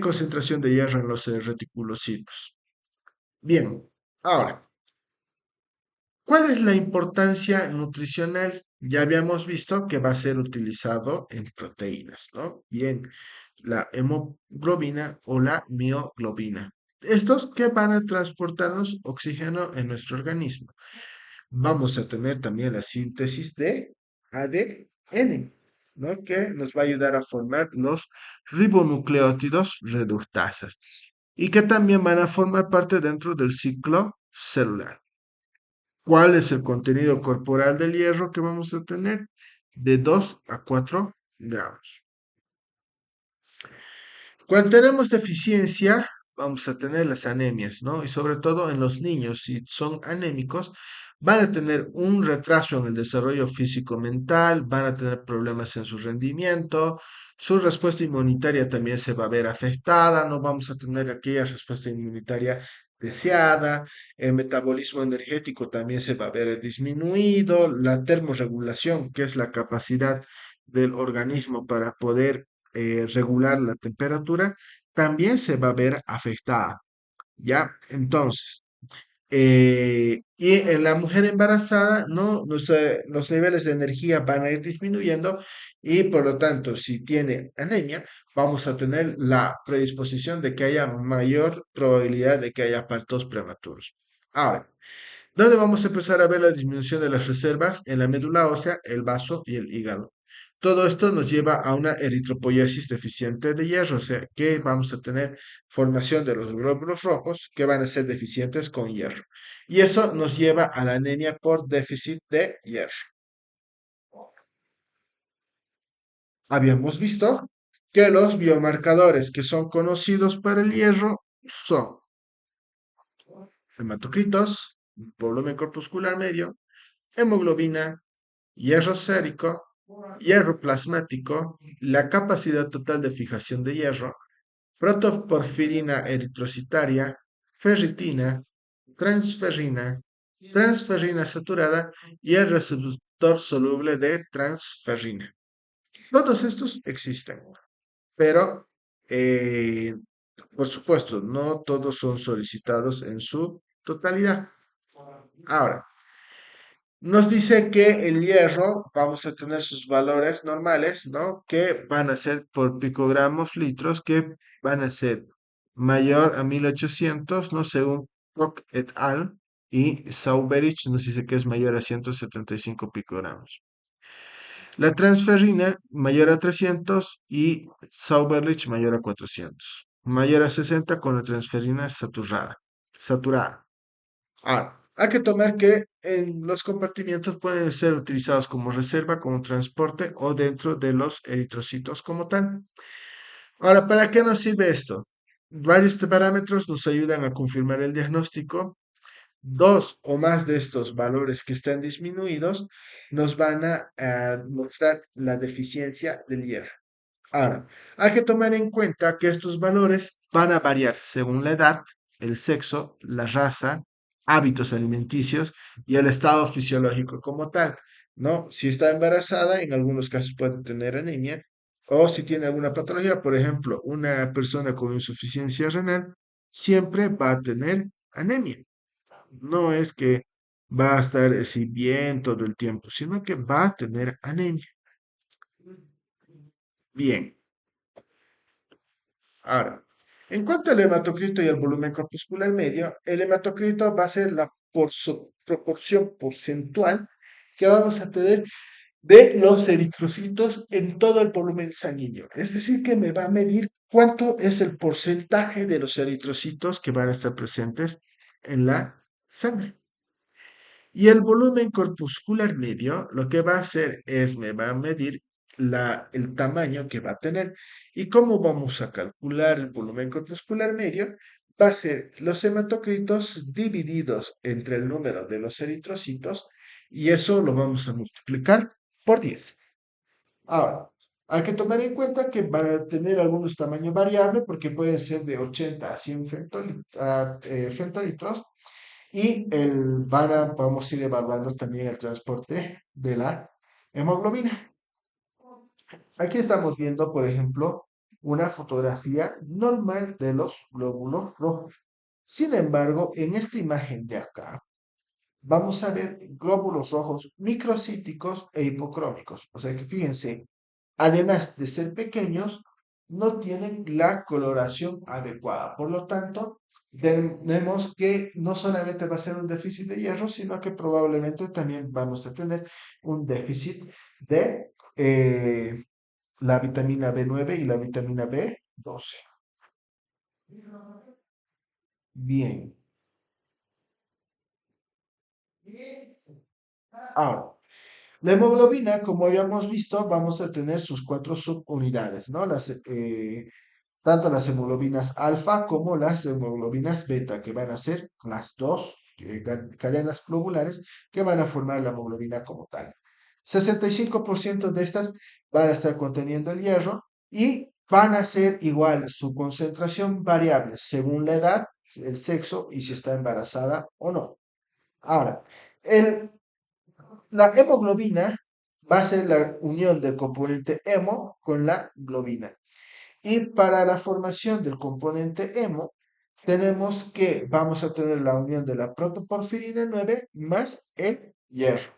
concentración de hierro en los reticulocitos. Bien, ahora, ¿cuál es la importancia nutricional? Ya habíamos visto que va a ser utilizado en proteínas, ¿no? Bien, la hemoglobina o la mioglobina. Estos que van a transportarnos oxígeno en nuestro organismo. Vamos a tener también la síntesis de ADN, ¿no? Que nos va a ayudar a formar los ribonucleótidos reductasas y que también van a formar parte dentro del ciclo celular. ¿Cuál es el contenido corporal del hierro que vamos a tener? De 2 a 4 gramos. Cuando tenemos deficiencia, vamos a tener las anemias, ¿no? Y sobre todo en los niños, si son anémicos, van a tener un retraso en el desarrollo físico-mental, van a tener problemas en su rendimiento, su respuesta inmunitaria también se va a ver afectada, no vamos a tener aquella respuesta inmunitaria deseada, el metabolismo energético también se va a ver disminuido, la termorregulación, que es la capacidad del organismo para poder regular la temperatura, también se va a ver afectada, ¿ya? Entonces, y en la mujer embarazada, ¿no? Los niveles de energía van a ir disminuyendo y por lo tanto, si tiene anemia, vamos a tener la predisposición de que haya mayor probabilidad de que haya partos prematuros. Ahora, ¿dónde vamos a empezar a ver la disminución de las reservas? En la médula ósea, el vaso y el hígado. Todo esto nos lleva a una eritropoyesis deficiente de hierro, o sea, que vamos a tener formación de los glóbulos rojos que van a ser deficientes con hierro. Y eso nos lleva a la anemia por déficit de hierro. Habíamos visto que los biomarcadores que son conocidos para el hierro son hematocritos, volumen corpuscular medio, hemoglobina, hierro sérico, hierro plasmático, la capacidad total de fijación de hierro, protoporfirina eritrocitaria, ferritina, transferrina, transferrina saturada y el receptor soluble de transferrina. Todos estos existen, pero por supuesto, no todos son solicitados en su totalidad. Ahora, nos dice que el hierro, vamos a tener sus valores normales, ¿no? Que van a ser por picogramos litros, que van a ser mayor a 1800, ¿no? Según Koch et al. Y Sauberich nos dice que es mayor a 175 picogramos. La transferrina mayor a 300 y Sauberlich mayor a 400. Mayor a 60 con la transferrina saturada. Ahora, hay que tomar que en los compartimientos pueden ser utilizados como reserva, como transporte o dentro de los eritrocitos como tal. Ahora, ¿para qué nos sirve esto? Varios parámetros nos ayudan a confirmar el diagnóstico. Dos o más de estos valores que están disminuidos nos van a mostrar la deficiencia del hierro. Ahora, hay que tomar en cuenta que estos valores van a variar según la edad, el sexo, la raza, hábitos alimenticios y el estado fisiológico como tal, ¿no? Si está embarazada, en algunos casos puede tener anemia, o si tiene alguna patología, por ejemplo, una persona con insuficiencia renal siempre va a tener anemia. No es que va a estar así bien todo el tiempo, sino que va a tener anemia. Bien. Ahora, en cuanto al hematocrito y el volumen corpuscular medio, el hematocrito va a ser la proporción porcentual que vamos a tener de los eritrocitos en todo el volumen sanguíneo. Es decir, que me va a medir cuánto es el porcentaje de los eritrocitos que van a estar presentes en la sangre. Y el volumen corpuscular medio lo que va a hacer es, me va a medir el tamaño que va a tener. ¿Y cómo vamos a calcular el volumen corpuscular medio? Va a ser los hematocritos divididos entre el número de los eritrocitos y eso lo vamos a multiplicar por 10. Ahora, hay que tomar en cuenta que van a tener algunos tamaños variables porque pueden ser de 80 a 100 femtolitros y vamos a ir evaluando también el transporte de la hemoglobina. Aquí estamos viendo, por ejemplo, una fotografía normal de los glóbulos rojos. Sin embargo, en esta imagen de acá, vamos a ver glóbulos rojos microcíticos e hipocrómicos. O sea que fíjense, además de ser pequeños, no tienen la coloración adecuada. Por lo tanto, tenemos que no solamente va a ser un déficit de hierro, sino que probablemente también vamos a tener un déficit de la vitamina B9 y la vitamina B12. Bien. Ahora, la hemoglobina, como habíamos visto, vamos a tener sus cuatro subunidades, ¿no? Tanto las hemoglobinas alfa como las hemoglobinas beta, que van a ser las dos cadenas globulares que van a formar la hemoglobina como tal. 65% de estas van a estar conteniendo el hierro y van a ser igual su concentración variable según la edad, el sexo y si está embarazada o no. Ahora, el la hemoglobina va a ser la unión del componente hemo con la globina. Y para la formación del componente hemo, tenemos que vamos a tener la unión de la protoporfirina 9 más el hierro.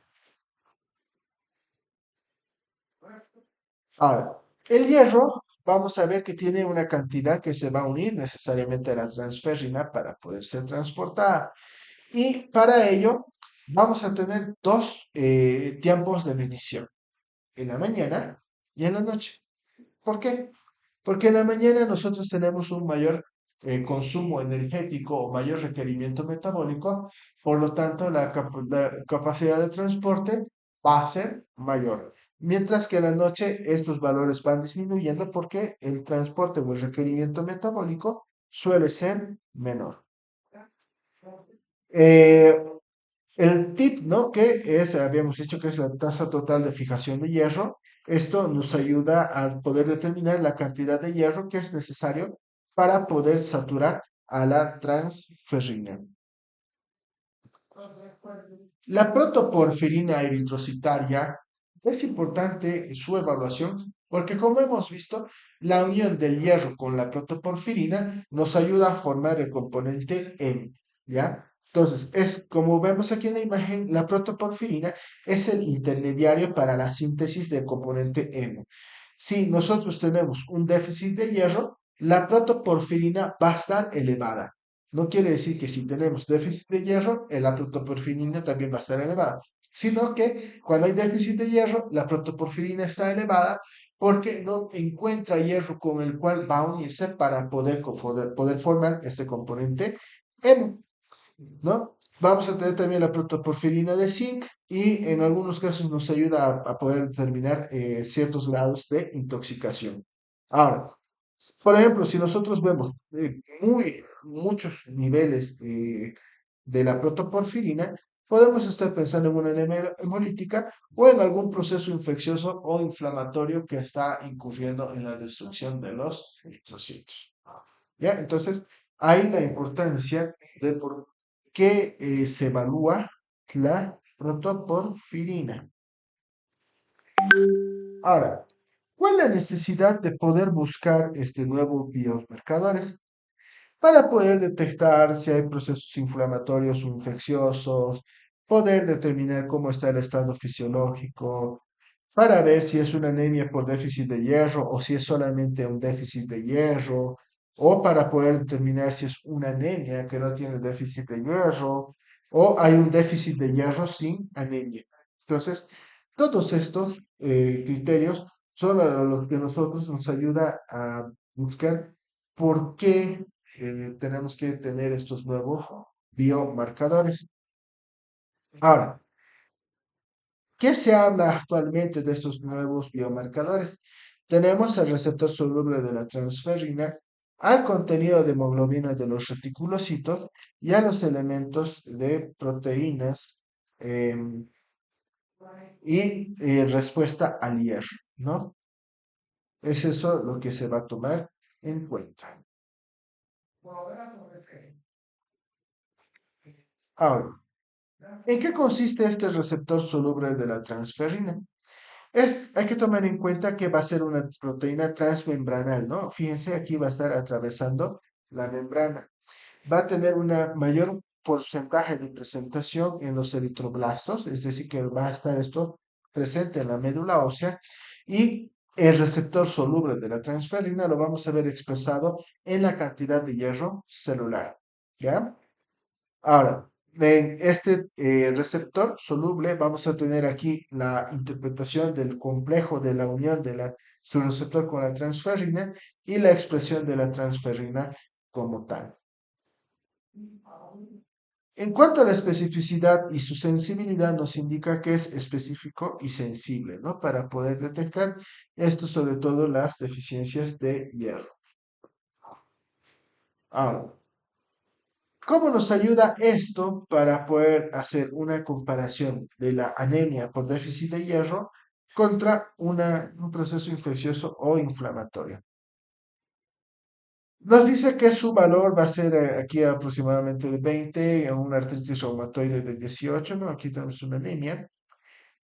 Ahora, el hierro, vamos a ver que tiene una cantidad que se va a unir necesariamente a la transferrina para poder ser transportada. Y para ello, vamos a tener dos tiempos de medición, en la mañana y en la noche. ¿Por qué? Porque en la mañana nosotros tenemos un mayor consumo energético o mayor requerimiento metabólico, por lo tanto la capacidad de transporte va a ser mayor. Mientras que en la noche estos valores van disminuyendo porque el transporte o el requerimiento metabólico suele ser menor. Eh, el tip, ¿no? Que es, habíamos dicho que es la tasa total de fijación de hierro. Esto nos ayuda a poder determinar la cantidad de hierro que es necesario para poder saturar a la transferrina. La protoporfirina eritrocitaria es importante su evaluación porque, como hemos visto, la unión del hierro con la protoporfirina nos ayuda a formar el componente M, ¿ya? Entonces, es como vemos aquí en la imagen, la protoporfirina es el intermediario para la síntesis del componente M. Si nosotros tenemos un déficit de hierro, la protoporfirina va a estar elevada. No quiere decir que si tenemos déficit de hierro, la protoporfirina también va a estar elevada, sino que cuando hay déficit de hierro, la protoporfirina está elevada porque no encuentra hierro con el cual va a unirse para poder formar este componente hemo, ¿no? Vamos a tener también la protoporfirina de zinc y en algunos casos nos ayuda a poder determinar ciertos grados de intoxicación. Ahora, por ejemplo, si nosotros vemos muchos niveles de la protoporfirina, podemos estar pensando en una anemia hemolítica o en algún proceso infeccioso o inflamatorio que está incurriendo en la destrucción de los eritrocitos. ¿Ya? Entonces, hay la importancia de por qué se evalúa la protoporfirina. Ahora, ¿cuál es la necesidad de poder buscar este nuevos biomarcadores? Para poder detectar si hay procesos inflamatorios o infecciosos, poder determinar cómo está el estado fisiológico, para ver si es una anemia por déficit de hierro o si es solamente un déficit de hierro, o para poder determinar si es una anemia que no tiene déficit de hierro, o hay un déficit de hierro sin anemia. Entonces, todos estos criterios son a los que nosotros nos ayuda a buscar por qué tenemos que tener estos nuevos biomarcadores. Ahora, ¿qué se habla actualmente de estos nuevos biomarcadores? Tenemos el receptor soluble de la transferrina, al contenido de hemoglobina de los reticulocitos y a los elementos de proteínas y respuesta al hierro, ¿no? Es eso lo que se va a tomar en cuenta. Ahora, ¿en qué consiste este receptor soluble de la transferrina? Hay que tomar en cuenta que va a ser una proteína transmembranal, ¿no? Fíjense, aquí va a estar atravesando la membrana. Va a tener una mayor porcentaje de presentación en los eritroblastos, es decir, que va a estar esto presente en la médula ósea y el receptor soluble de la transferrina lo vamos a ver expresado en la cantidad de hierro celular, ¿ya? Ahora, en este receptor soluble vamos a tener aquí la interpretación del complejo de la unión de su receptor con la transferrina y la expresión de la transferrina como tal. En cuanto a la especificidad y su sensibilidad, nos indica que es específico y sensible, ¿no? Para poder detectar esto, sobre todo las deficiencias de hierro. Ahora, ¿cómo nos ayuda esto para poder hacer una comparación de la anemia por déficit de hierro contra un proceso infeccioso o inflamatorio? Nos dice que su valor va a ser aquí aproximadamente de 20, una artritis reumatoide de 18, ¿no? Aquí tenemos una anemia.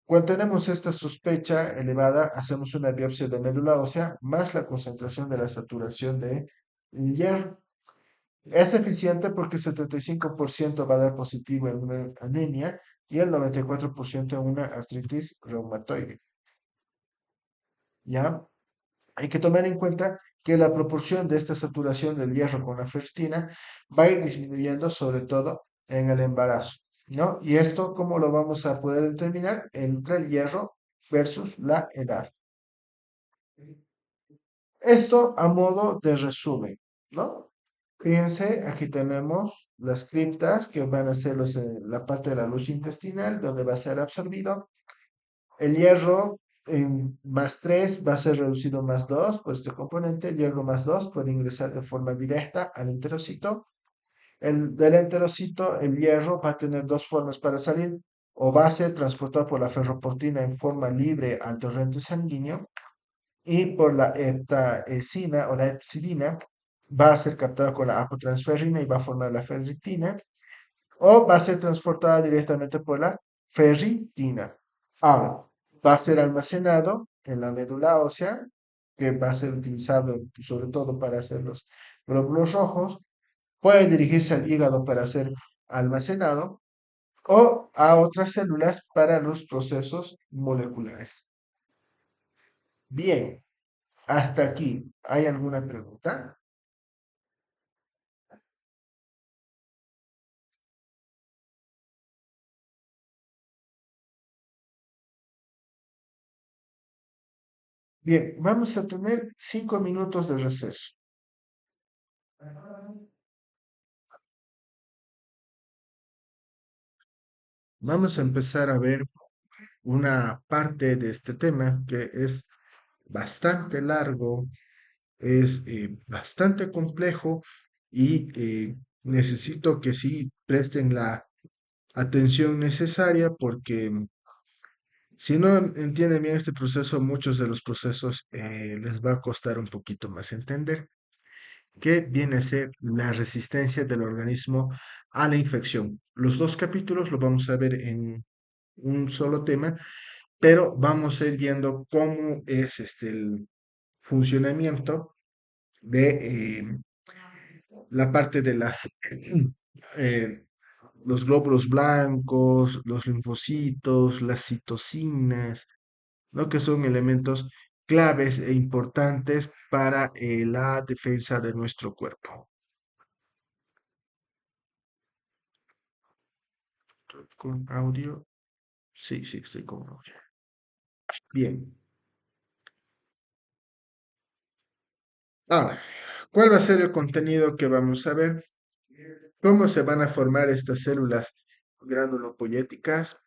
Cuando tenemos esta sospecha elevada, hacemos una biopsia de médula ósea más la concentración de la saturación de hierro. Es eficiente porque el 75% va a dar positivo en una anemia y el 94% en una artritis reumatoide. ¿Ya? Hay que tomar en cuenta que la proporción de esta saturación del hierro con la ferritina va a ir disminuyendo, sobre todo en el embarazo, ¿no? Y esto, ¿cómo lo vamos a poder determinar? Entre el hierro versus la edad. Esto a modo de resumen, ¿no? Fíjense, aquí tenemos las criptas que van a ser la parte de la luz intestinal, donde va a ser absorbido. El hierro en más 3 va a ser reducido más 2 por este componente. El hierro más 2 puede ingresar de forma directa al enterocito. Del enterocito, el hierro va a tener dos formas para salir. O va a ser transportado por la ferroportina en forma libre al torrente sanguíneo y por la heptaesina o la epsilina va a ser captada con la apotransferrina y va a formar la ferritina o va a ser transportada directamente por la ferritina. Ahora, va a ser almacenado en la médula ósea, que va a ser utilizado sobre todo para hacer los glóbulos rojos, puede dirigirse al hígado para ser almacenado o a otras células para los procesos moleculares. Bien, hasta aquí. ¿Hay alguna pregunta? Bien, vamos a tener 5 minutos de receso. Vamos a empezar a ver una parte de este tema que es bastante largo, es bastante complejo y necesito que sí presten la atención necesaria porque si no entienden bien este proceso, muchos de los procesos les va a costar un poquito más entender. ¿Qué viene a ser la resistencia del organismo a la infección? Los dos capítulos lo vamos a ver en un solo tema, pero vamos a ir viendo cómo es el funcionamiento de la parte de eh, los glóbulos blancos, los linfocitos, las citocinas, ¿no? Que son elementos claves e importantes para la defensa de nuestro cuerpo. ¿Con audio? Sí, sí, estoy con audio. Bien. Ahora, ¿cuál va a ser el contenido que vamos a ver? ¿Cómo se van a formar estas células granulopoyéticas?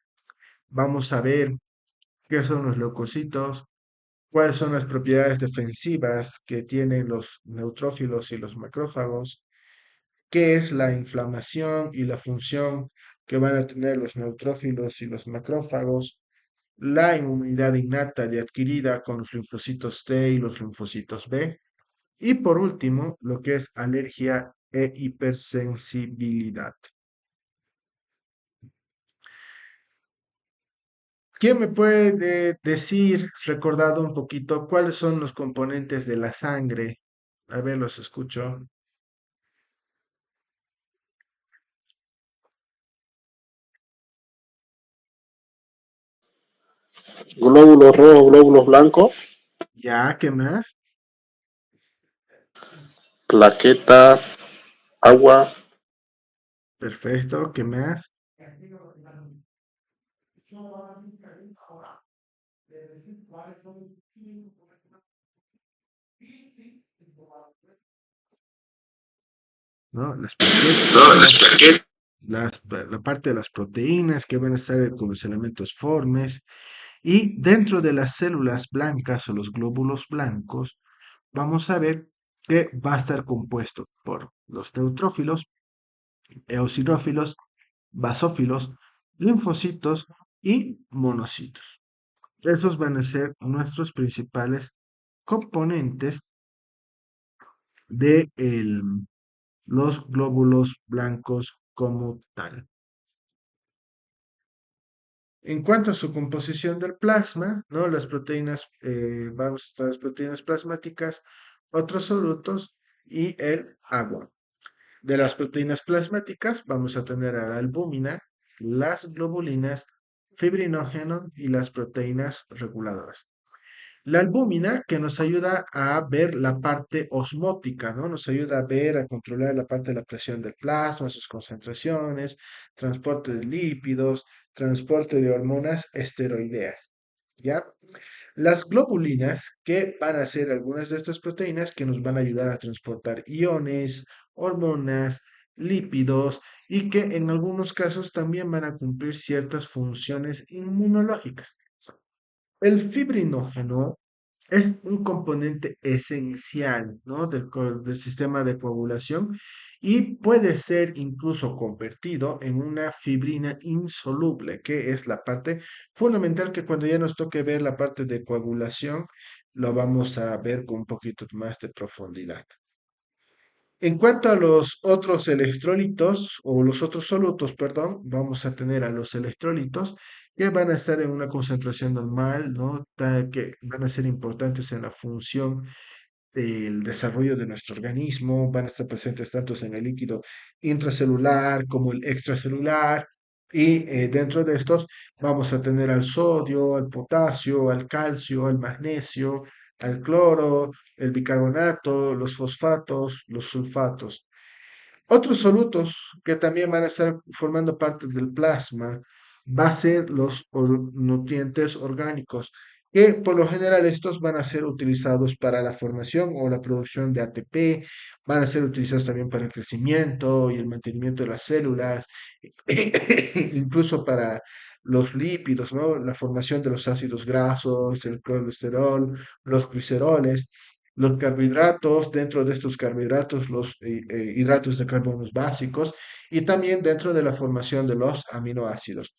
Vamos a ver qué son los leucocitos, cuáles son las propiedades defensivas que tienen los neutrófilos y los macrófagos, qué es la inflamación y la función que van a tener los neutrófilos y los macrófagos, la inmunidad innata y adquirida con los linfocitos T y los linfocitos B, y por último, lo que es alergia e hipersensibilidad. ¿Quién me puede decir, recordado un poquito, cuáles son los componentes de la sangre? A ver, los escucho. Glóbulos rojos, glóbulos blancos, Ya, ¿qué más? plaquetas, agua, Perfecto, ¿qué más? ¿No? Las plaquetas, la parte de las proteínas que van a estar con los elementos formes. Y dentro de las células blancas o los glóbulos blancos, vamos a ver que va a estar compuesto por los neutrófilos, eosinófilos, basófilos, linfocitos y monocitos. Esos van a ser nuestros principales componentes de los glóbulos blancos como tal. En cuanto a su composición del plasma, ¿no? Las proteínas, vamos a estar las proteínas plasmáticas, otros solutos y el agua. De las proteínas plasmáticas vamos a tener a la albúmina, las globulinas, fibrinógeno y las proteínas reguladoras. La albúmina que nos ayuda a ver la parte osmótica, ¿no? Nos ayuda a ver, a controlar la parte de la presión del plasma, sus concentraciones, transporte de lípidos, transporte de hormonas esteroideas, ¿ya? Las globulinas, que van a ser algunas de estas proteínas que nos van a ayudar a transportar iones, hormonas, lípidos y que en algunos casos también van a cumplir ciertas funciones inmunológicas. El fibrinógeno es un componente esencial, ¿no? Del sistema de coagulación y puede ser incluso convertido en una fibrina insoluble, que es la parte fundamental que cuando ya nos toque ver la parte de coagulación, lo vamos a ver con un poquito más de profundidad. En cuanto a los otros electrolitos o los otros solutos, perdón, vamos a tener a los electrolitos que van a estar en una concentración normal, ¿no? Que van a ser importantes en la función del desarrollo de nuestro organismo, van a estar presentes tanto en el líquido intracelular como el extracelular. Y dentro de estos vamos a tener al sodio, al potasio, al calcio, al magnesio, al cloro, el bicarbonato, los fosfatos, los sulfatos. Otros solutos que también van a estar formando parte del plasma va a ser los nutrientes orgánicos, que por lo general estos van a ser utilizados para la formación o la producción de ATP, van a ser utilizados también para el crecimiento y el mantenimiento de las células, incluso para los lípidos, ¿no? La formación de los ácidos grasos, el colesterol, los gliceroles. Los carbohidratos, dentro de estos carbohidratos, los hidratos de carbonos básicos y también dentro de la formación de los aminoácidos.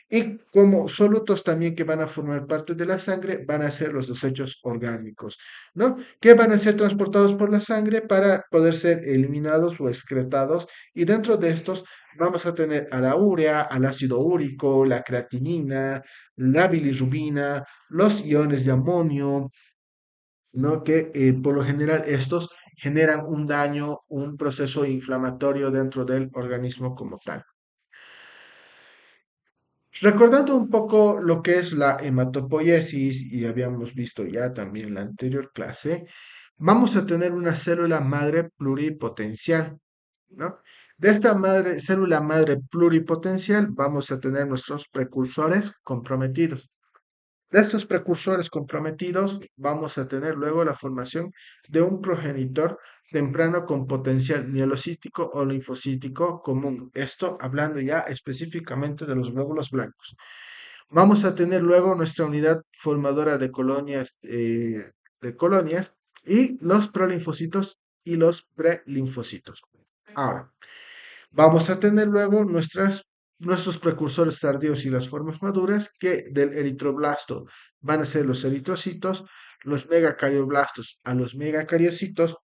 Y como solutos también que van a formar parte de la sangre van a ser los desechos orgánicos, ¿no? Que van a ser transportados por la sangre para poder ser eliminados o excretados. Y dentro de estos vamos a tener a la urea, al ácido úrico, la creatinina, la bilirrubina, los iones de amonio, ¿no? Que por lo general estos generan un daño, un proceso inflamatorio dentro del organismo como tal. Recordando un poco lo que es la hematopoiesis, y habíamos visto ya también en la anterior clase, vamos a tener una célula madre pluripotencial, ¿no? De esta célula madre pluripotencial vamos a tener nuestros precursores comprometidos. De estos precursores comprometidos, vamos a tener luego la formación de un progenitor temprano con potencial mielocítico o linfocítico común. Esto hablando ya específicamente de los glóbulos blancos. Vamos a tener luego nuestra unidad formadora de colonias y los prolinfocitos y los prelinfocitos. Ahora, vamos a tener luego nuestros precursores tardíos y las formas maduras que del eritroblasto van a ser los eritrocitos, los megacarioblastos a los megacariocitos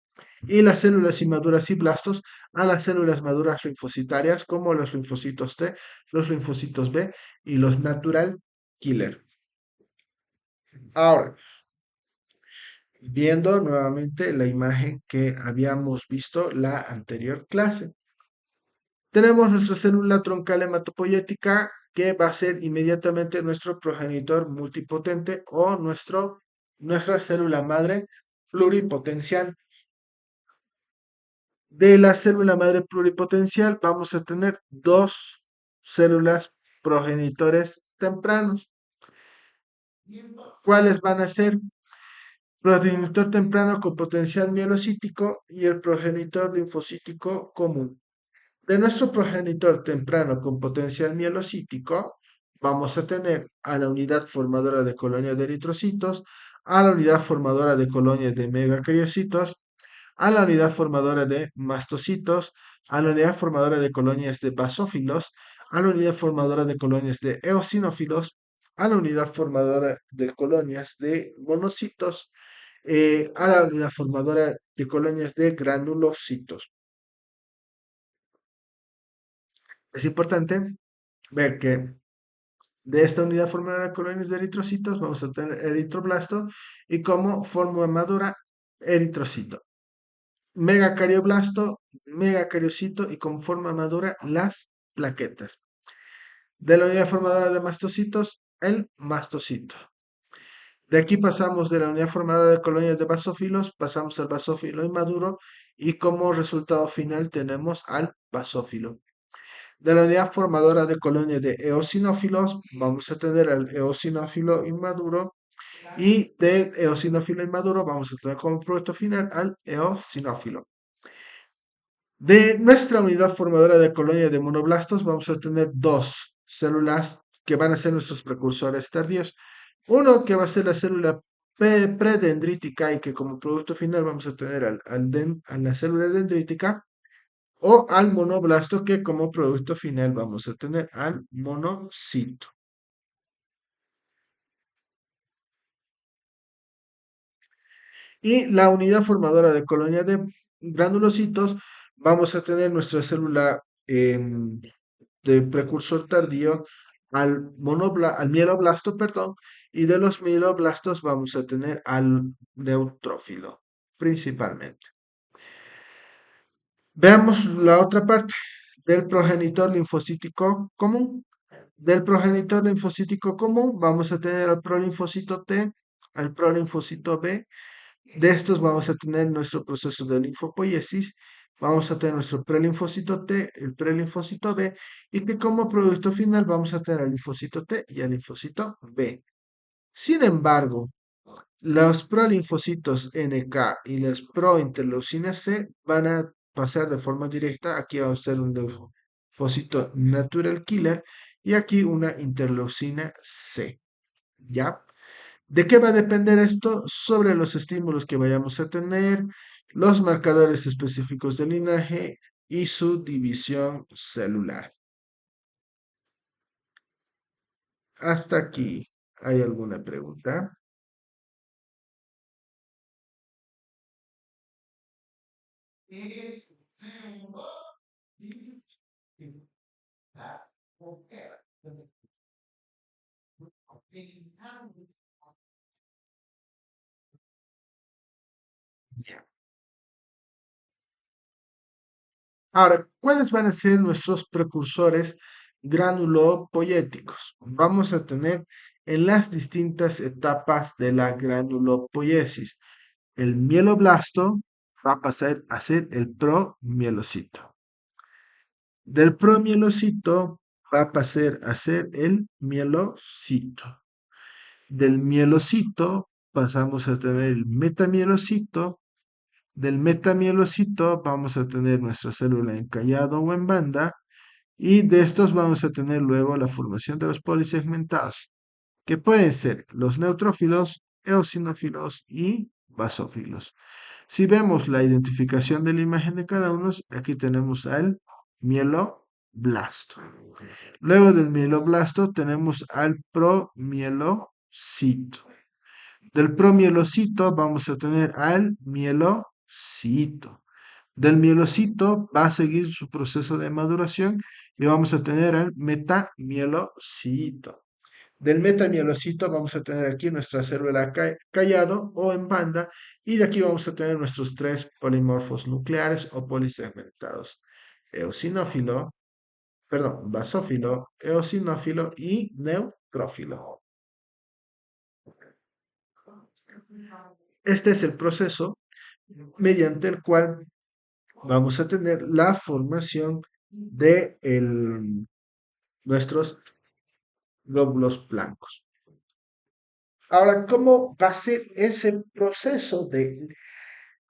y las células inmaduras y blastos a las células maduras linfocitarias como los linfocitos T, los linfocitos B y los natural killer. Ahora, viendo nuevamente la imagen que habíamos visto la anterior clase. Tenemos nuestra célula troncal hematopoyética que va a ser inmediatamente nuestro progenitor multipotente o nuestra célula madre pluripotencial. De la célula madre pluripotencial vamos a tener dos células progenitores tempranos. ¿Cuáles van a ser? Progenitor temprano con potencial mielocítico y el progenitor linfocítico común. De nuestro progenitor temprano con potencial mielocítico, vamos a tener a la unidad formadora de colonias de eritrocitos, a la unidad formadora de colonias de megacariocitos, a la unidad formadora de mastocitos, a la unidad formadora de colonias de basófilos, a la unidad formadora de colonias de eosinófilos, a la unidad formadora de colonias de monocitos, a la unidad formadora de colonias de granulocitos. Es importante ver que De esta unidad formadora de colonias de eritrocitos vamos a tener eritroblasto y como forma madura eritrocito. Megacardioblasto, megacariocito y con forma madura las plaquetas. De la unidad formadora de mastocitos, el mastocito. De aquí pasamos de la unidad formadora de colonias de basófilos, pasamos al basófilo inmaduro y como resultado final tenemos al basófilo. De la unidad formadora de colonias de eosinófilos, vamos a tener al eosinófilo inmaduro y del eosinófilo inmaduro vamos a tener como producto final al eosinófilo. De nuestra unidad formadora de colonia de monoblastos vamos a tener dos células que van a ser nuestros precursores tardíos. Uno que va a ser la célula predendrítica y que como producto final vamos a tener a la célula dendrítica o al monoblasto que como producto final vamos a tener al monocito. Y la unidad formadora de colonia de granulocitos vamos a tener nuestra célula de precursor tardío al mieloblasto, perdón, y de los mieloblastos vamos a tener al neutrófilo, principalmente. Veamos la otra parte del progenitor linfocítico común. Del progenitor linfocítico común vamos a tener al prolinfocito T, al prolinfocito B. De estos vamos a tener nuestro proceso de linfopoiesis, vamos a tener nuestro prelinfocito T, el prelinfocito B, y que como producto final vamos a tener al linfocito T y al linfocito B. Sin embargo, los prolinfocitos NK y las prointerleucinas C van a pasar de forma directa. Aquí vamos a hacer un linfocito natural killer y aquí una interleucina C. ¿Ya? ¿De qué va a depender esto? Sobre los estímulos que vayamos a tener, los marcadores específicos del linaje y su división celular. Hasta aquí. ¿Hay alguna pregunta? Ya. Ahora, ¿cuáles van a ser nuestros precursores granulopoyéticos? Vamos a tener en las distintas etapas de la granulopoiesis. El mieloblasto va a pasar a ser el promielocito. Del promielocito va a pasar a ser el mielocito. Del mielocito pasamos a tener el metamielocito. Del metamielocito vamos a tener nuestra célula en callado o en banda. Y de estos vamos a tener luego la formación de los polisegmentados, que pueden ser los neutrófilos, eosinófilos y basófilos. Si vemos la identificación de la imagen de cada uno, aquí tenemos al mieloblasto. Luego del mieloblasto tenemos al promielocito. Del promielocito vamos a tener al mielocito. Del mielocito va a seguir su proceso de maduración y vamos a tener al metamielocito. Del metamielocito vamos a tener aquí nuestra célula callado o en banda y de aquí vamos a tener nuestros tres polimorfos nucleares o polisegmentados. Eosinófilo, perdón, basófilo, eosinófilo y neutrófilo. Este es el proceso mediante el cual vamos a tener la formación de nuestros glóbulos blancos. Ahora, ¿cómo va a ser ese proceso de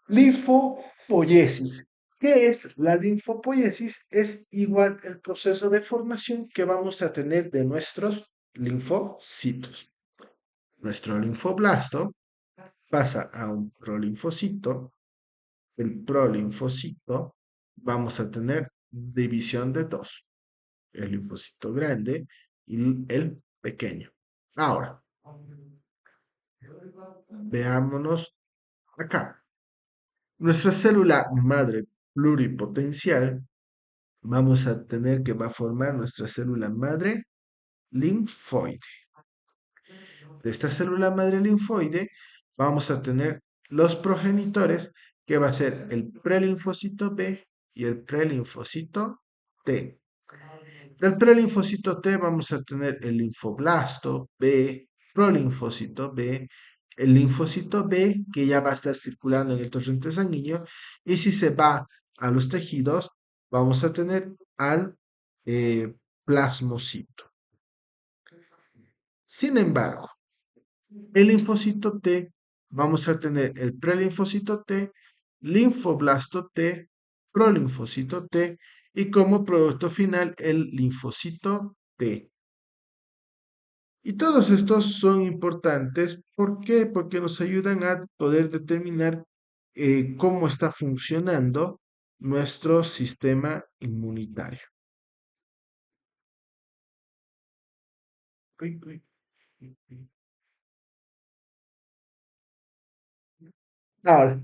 linfopoiesis? ¿Qué es la linfopoiesis? Es igual el proceso de formación que vamos a tener de nuestros linfocitos. Nuestro linfoblasto pasa a un prolinfocito. El prolinfocito vamos a tener división de dos. El linfocito grande y el pequeño. Ahora, veámonos acá. Nuestra célula madre pluripotencial, vamos a tener que va a formar nuestra célula madre linfoide. De esta célula madre linfoide vamos a tener los progenitores, que va a ser el prelinfocito B y el prelinfocito T. Del prelinfocito T vamos a tener el linfoblasto B, prolinfocito B, el linfocito B que ya va a estar circulando en el torrente sanguíneo, y si se va a los tejidos vamos a tener al eh, plasmocito. Sin embargo, el linfocito T, vamos a tener el prelinfocito T, linfoblasto T, prolinfocito T y como producto final el linfocito T. Y todos estos son importantes. ¿Por qué? Porque nos ayudan a poder determinar cómo está funcionando nuestro sistema inmunitario. Uy, uy, uy, uy. Ahora,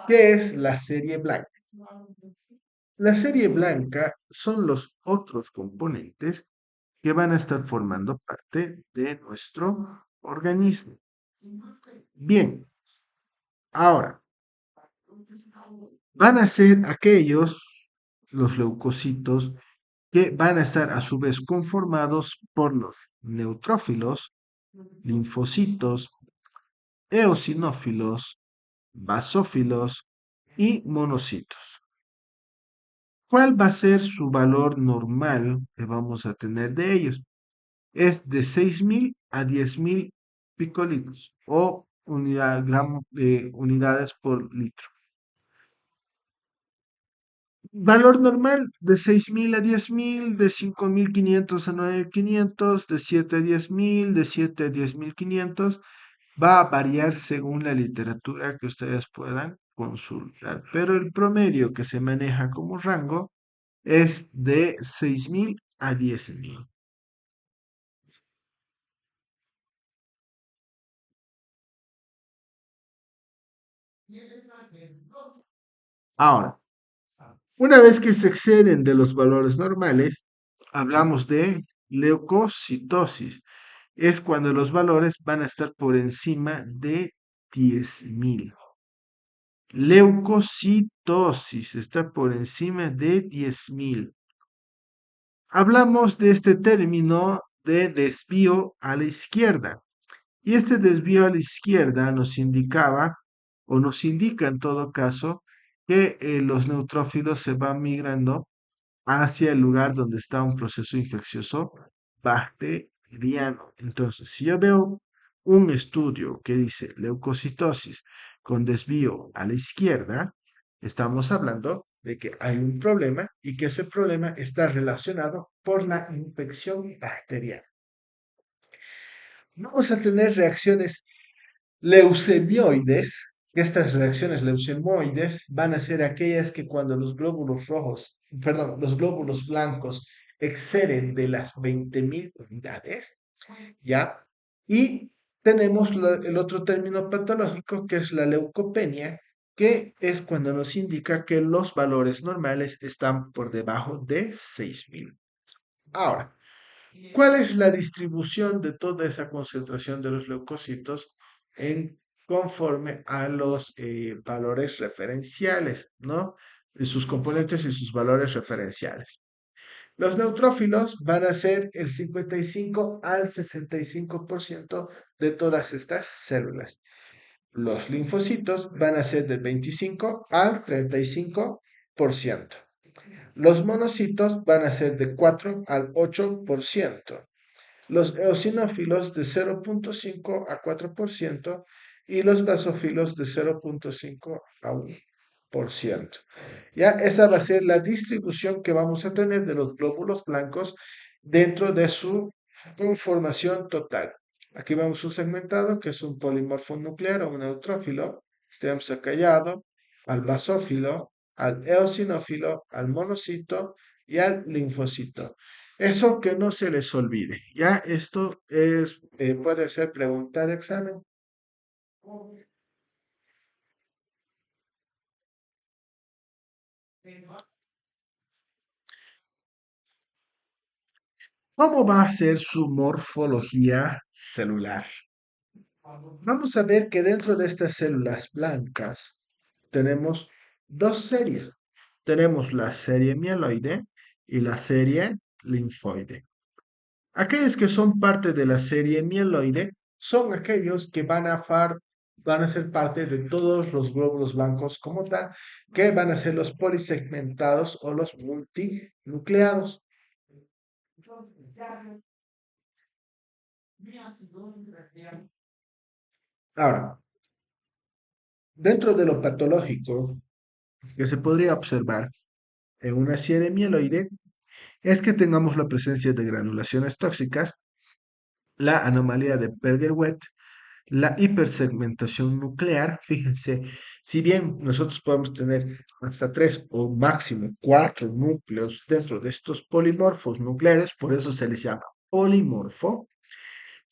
¿qué es la serie blanca? La serie blanca son los otros componentes que van a estar formando parte de nuestro organismo. Bien, ahora van a ser aquellos, los leucocitos, que van a estar a su vez conformados por los neutrófilos, linfocitos, eosinófilos, basófilos y monocitos. ¿Cuál va a ser su valor normal que vamos a tener de ellos? Es de 6.000 a 10.000 picolitros o unidades por litro. Valor normal de 6.000 a 10.000, de 5.500 a 9.500, de 7 a 10.000, de 7 a 10.500. Va a variar según la literatura que ustedes puedan consultar, pero el promedio que se maneja como rango es de 6.000 a 10.000. Ahora, una vez que se exceden de los valores normales, hablamos de leucocitosis. Es cuando los valores van a estar por encima de 10.000. Leucocitosis está por encima de 10.000. Hablamos de este término de desvío a la izquierda. Y este desvío a la izquierda nos indicaba, o nos indica en todo caso, que los neutrófilos se van migrando hacia el lugar donde está un proceso infeccioso bacteriano. Entonces, si yo veo un estudio que dice leucocitosis con desvío a la izquierda, estamos hablando de que hay un problema y que ese problema está relacionado por la infección bacteriana. Vamos a tener reacciones leucemioides. Estas reacciones leucemioides van a ser aquellas que cuando los glóbulos rojos, perdón, los glóbulos blancos exceden de las 20.000 unidades, ¿ya? Y tenemos el otro término patológico que es la leucopenia, que es cuando nos indica que los valores normales están por debajo de 6.000. Ahora, ¿cuál es la distribución de toda esa concentración de los leucocitos en conforme a los valores referenciales, ¿no? De sus componentes y sus valores referenciales. Los neutrófilos van a ser el 55 al 65% de todas estas células. Los linfocitos van a ser del 25 al 35%. Los monocitos van a ser de 4 al 8%. Los eosinófilos de 0.5 a 4% y los basófilos de 0.5 a 1%. Ya esa va a ser la distribución que vamos a tener de los glóbulos blancos dentro de su conformación total. Aquí vemos un segmentado que es un polimorfo nuclear o un neutrófilo. Tenemos al callado, al basófilo, al eosinófilo, al monocito y al linfocito. Eso que no se les olvide. Ya esto es, puede ser pregunta de examen. ¿Cómo va a ser su morfología celular? Vamos a ver que dentro de estas células blancas tenemos dos series. Tenemos la serie mieloide y la serie linfoide. Aquellos que son parte de la serie mieloide son aquellos que van a ser parte de todos los glóbulos blancos como tal, que van a ser los polisegmentados o los multinucleados. Ahora, dentro de lo patológico que se podría observar en una serie mieloide es que tengamos la presencia de granulaciones tóxicas, la anomalía de Perger-Wett, la hipersegmentación nuclear. Fíjense, si bien nosotros podemos tener hasta tres o máximo cuatro núcleos dentro de estos polimorfos nucleares, por eso se les llama polimorfo,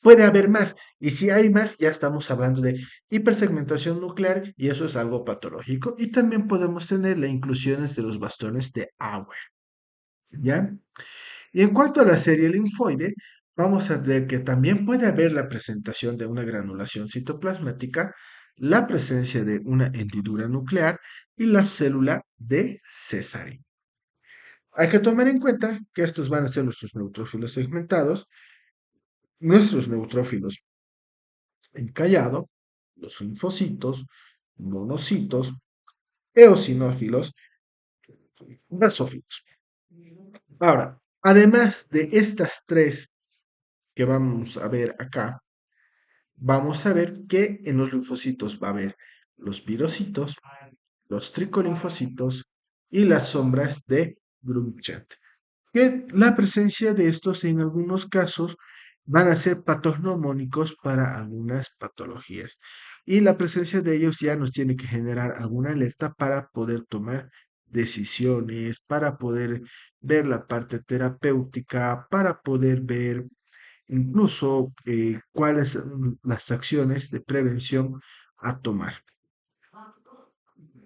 puede haber más. Y si hay más, ya estamos hablando de hipersegmentación nuclear y eso es algo patológico. Y también podemos tener las inclusiones de los bastones de Auer, ¿ya? Y en cuanto a la serie linfoide, vamos a ver que también puede haber la presentación de una granulación citoplasmática, la presencia de una hendidura nuclear y la célula de César. Hay que tomar en cuenta que estos van a ser nuestros neutrófilos segmentados, nuestros neutrófilos encallado, los linfocitos, monocitos, eosinófilos, basófilos. Ahora, además de estas tres que vamos a ver acá, vamos a ver que en los linfocitos va a haber los virocitos, los tricolinfocitos y las sombras de Brugschat. Que la presencia de estos en algunos casos van a ser patognomónicos para algunas patologías. Y la presencia de ellos ya nos tiene que generar alguna alerta para poder tomar decisiones, para poder ver la parte terapéutica, para poder ver incluso cuáles son las acciones de prevención a tomar.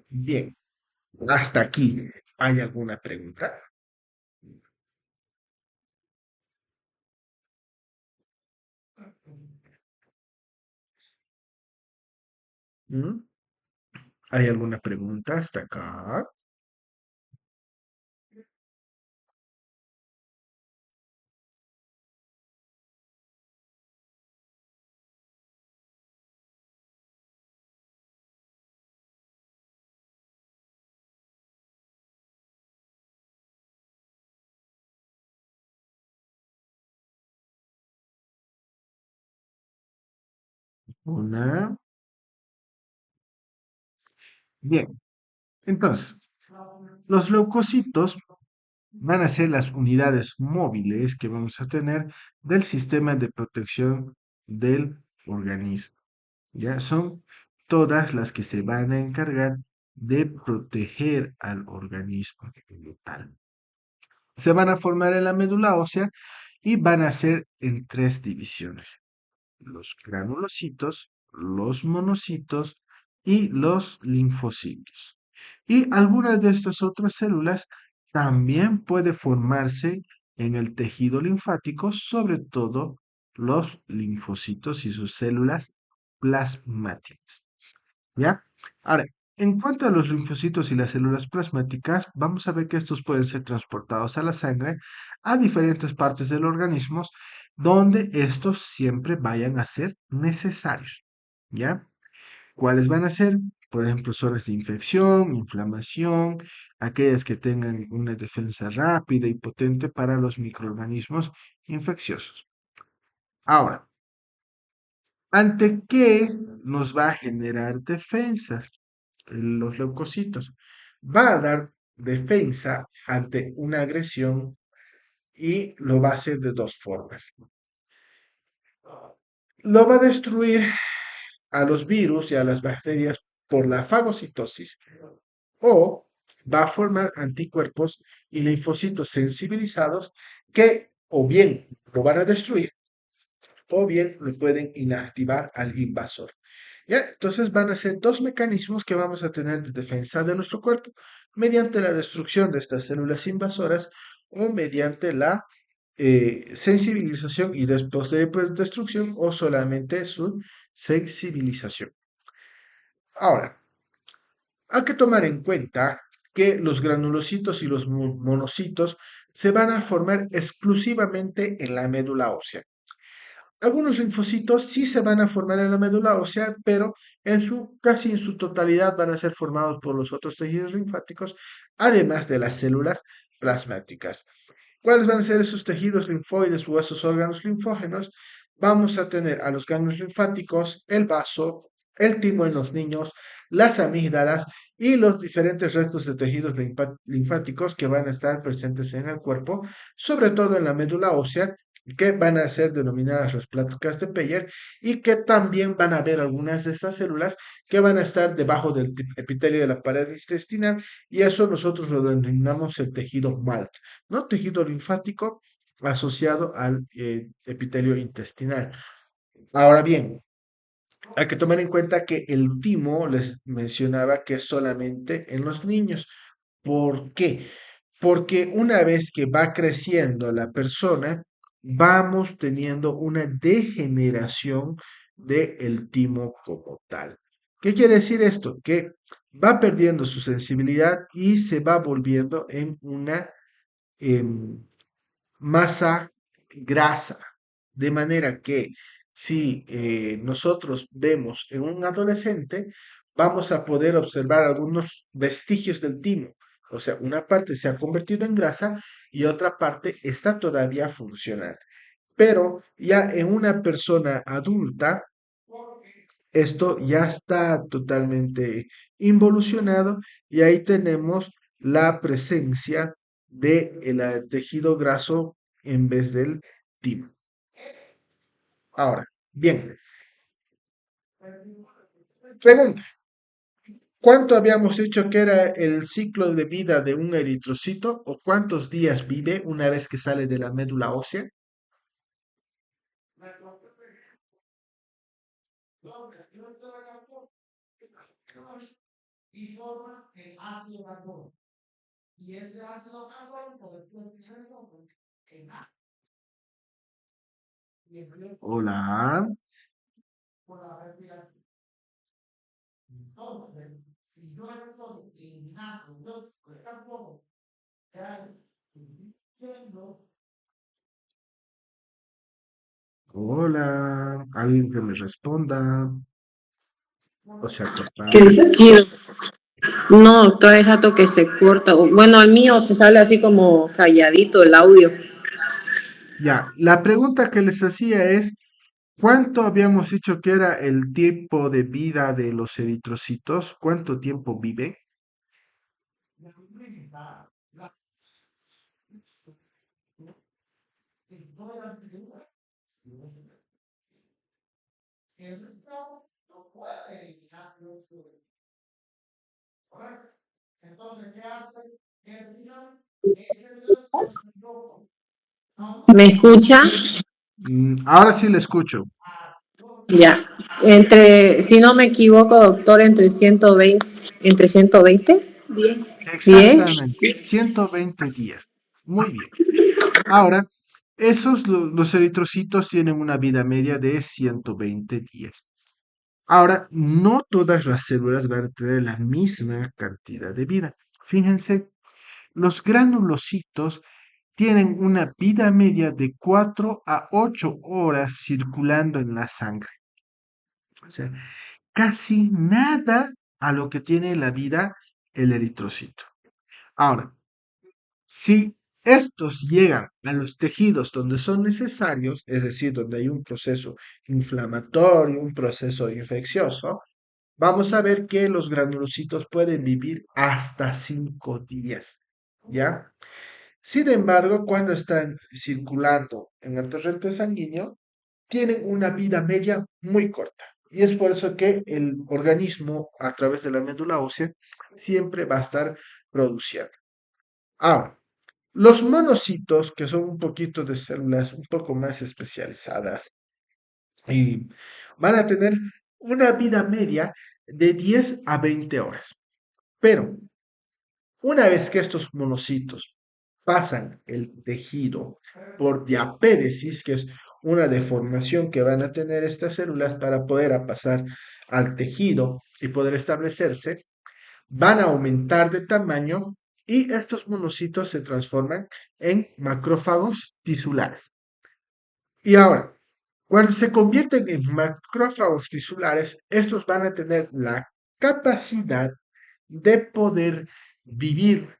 Bien, hasta aquí. ¿Hay alguna pregunta? ¿Mm? ¿Hay alguna pregunta hasta acá? Una. Bien, entonces, los leucocitos van a ser las unidades móviles que vamos a tener del sistema de protección del organismo. Ya son todas las que se van a encargar de proteger al organismo como tal. Se van a formar en la médula ósea y van a ser en tres divisiones: los granulocitos, los monocitos y los linfocitos. Y algunas de estas otras células también puede formarse en el tejido linfático, sobre todo los linfocitos y sus células plasmáticas. ¿Ya? Ahora, en cuanto a los linfocitos y las células plasmáticas, vamos a ver que estos pueden ser transportados a la sangre a diferentes partes del organismo donde estos siempre vayan a ser necesarios. ¿Ya? ¿Cuáles van a ser? Por ejemplo, zonas de infección, inflamación, aquellas que tengan una defensa rápida y potente para los microorganismos infecciosos. Ahora, ¿ante qué nos va a generar defensas? Los leucocitos. Va a dar defensa ante una agresión y lo va a hacer de dos formas. Lo va a destruir a los virus y a las bacterias por la fagocitosis o va a formar anticuerpos y linfocitos sensibilizados que o bien lo van a destruir o bien lo pueden inactivar al invasor. ¿Ya? Entonces van a ser dos mecanismos que vamos a tener de defensa de nuestro cuerpo mediante la destrucción de estas células invasoras o mediante la sensibilización y después de destrucción o solamente su sensibilización. Ahora, hay que tomar en cuenta que los granulocitos y los monocitos se van a formar exclusivamente en la médula ósea. Algunos linfocitos sí se van a formar en la médula ósea, pero casi en su totalidad van a ser formados por los otros tejidos linfáticos, además de las células plasmáticas. ¿Cuáles van a ser esos tejidos linfoides o esos órganos linfógenos? Vamos a tener a los ganglios linfáticos, el vaso, el timo en los niños, las amígdalas y los diferentes restos de tejidos linfáticos que van a estar presentes en el cuerpo, sobre todo en la médula ósea, que van a ser denominadas las placas de Peyer y que también van a haber algunas de estas células que van a estar debajo del epitelio de la pared intestinal y eso nosotros lo denominamos el tejido MALT, ¿no? Tejido linfático asociado al epitelio intestinal. Ahora bien, hay que tomar en cuenta que el timo les mencionaba que es solamente en los niños. ¿Por qué? Porque una vez que va creciendo la persona, vamos teniendo una degeneración del timo como tal. ¿Qué quiere decir esto? Que va perdiendo su sensibilidad y se va volviendo en una em, masa grasa. De manera que si nosotros vemos en un adolescente, vamos a poder observar algunos vestigios del timo. O sea, una parte se ha convertido en grasa y otra parte está todavía funcional. Pero ya en una persona adulta, esto ya está totalmente involucionado y ahí tenemos la presencia del tejido graso en vez del timo. Ahora, bien, pregunta. ¿Cuánto habíamos dicho que era el ciclo de vida de un eritrocito o cuántos días vive una vez que sale de la médula ósea? Hola. Hola. Alguien que me responda. O sea, ¿Qué cortado. dices? No, trae rato que se corta. Bueno, al mío se sale así como calladito el audio. Ya, la pregunta que les hacía es, ¿cuánto habíamos dicho que era el tiempo de vida de los eritrocitos? ¿Cuánto tiempo vive? ¿Me escucha? Ahora sí le escucho. Ya. Si no me equivoco, doctor, entre 120, 10. Exactamente, 120 días. Muy bien. Ahora, los eritrocitos tienen una vida media de 120 días. Ahora, no todas las células van a tener la misma cantidad de vida. Fíjense, los granulocitos tienen una vida media de 4 a 8 horas circulando en la sangre. O sea, casi nada a lo que tiene la vida el eritrocito. Ahora, si estos llegan a los tejidos donde son necesarios, es decir, donde hay un proceso inflamatorio, un proceso infeccioso, vamos a ver que los granulocitos pueden vivir hasta 5 días, ¿ya? Sin embargo, cuando están circulando en el torrente sanguíneo, tienen una vida media muy corta. Y es por eso que el organismo, a través de la médula ósea, siempre va a estar produciendo. Ahora, los monocitos, que son un poquito de células un poco más especializadas, y van a tener una vida media de 10 a 20 horas. Pero una vez que estos monocitos pasan el tejido por diapédesis, que es una deformación que van a tener estas células para poder pasar al tejido y poder establecerse, van a aumentar de tamaño y estos monocitos se transforman en macrófagos tisulares. Y ahora, cuando se convierten en macrófagos tisulares, estos van a tener la capacidad de poder vivir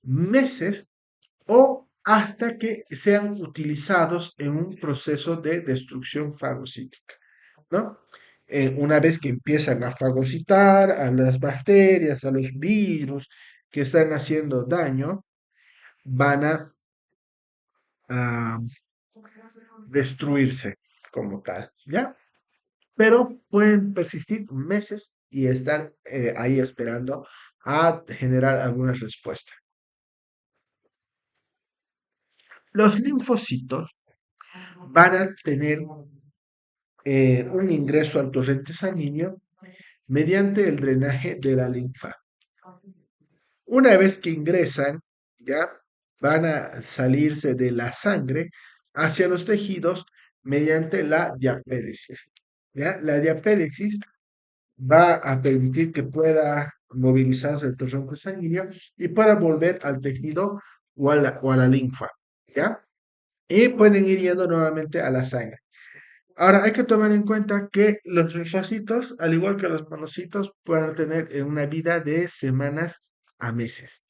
meses o hasta que sean utilizados en un proceso de destrucción fagocítica, ¿no? Una vez que empiezan a fagocitar a las bacterias, a los virus que están haciendo daño, van a destruirse como tal, ¿ya? Pero pueden persistir meses y estar ahí esperando a generar alguna respuesta. Los linfocitos van a tener un ingreso al torrente sanguíneo mediante el drenaje de la linfa. Una vez que ingresan, ya van a salirse de la sangre hacia los tejidos mediante la diapédesis. ¿Ya? La diapédesis va a permitir que pueda movilizarse el torrente sanguíneo y pueda volver al tejido o a la linfa, ¿ya? Y pueden ir yendo nuevamente a la sangre. Ahora hay que tomar en cuenta que los linfocitos, al igual que los monocitos, pueden tener una vida de semanas a meses.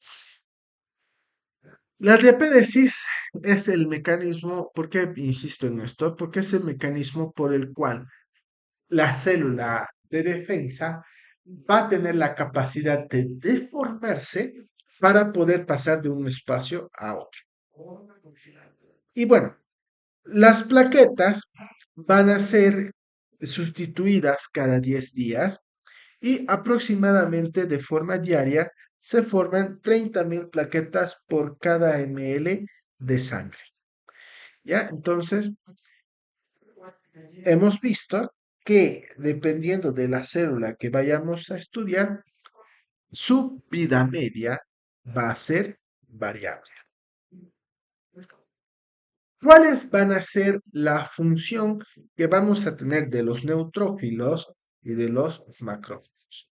La diapédesis es el mecanismo, ¿por qué insisto en esto? Porque es el mecanismo por el cual la célula de defensa va a tener la capacidad de deformarse para poder pasar de un espacio a otro. Y bueno, las plaquetas van a ser sustituidas cada 10 días y aproximadamente de forma diaria se forman 30.000 plaquetas por cada ml de sangre. ¿Ya? Entonces, hemos visto que dependiendo de la célula que vayamos a estudiar, su vida media va a ser variable. ¿Cuáles van a ser la función que vamos a tener de los neutrófilos y de los macrófagos?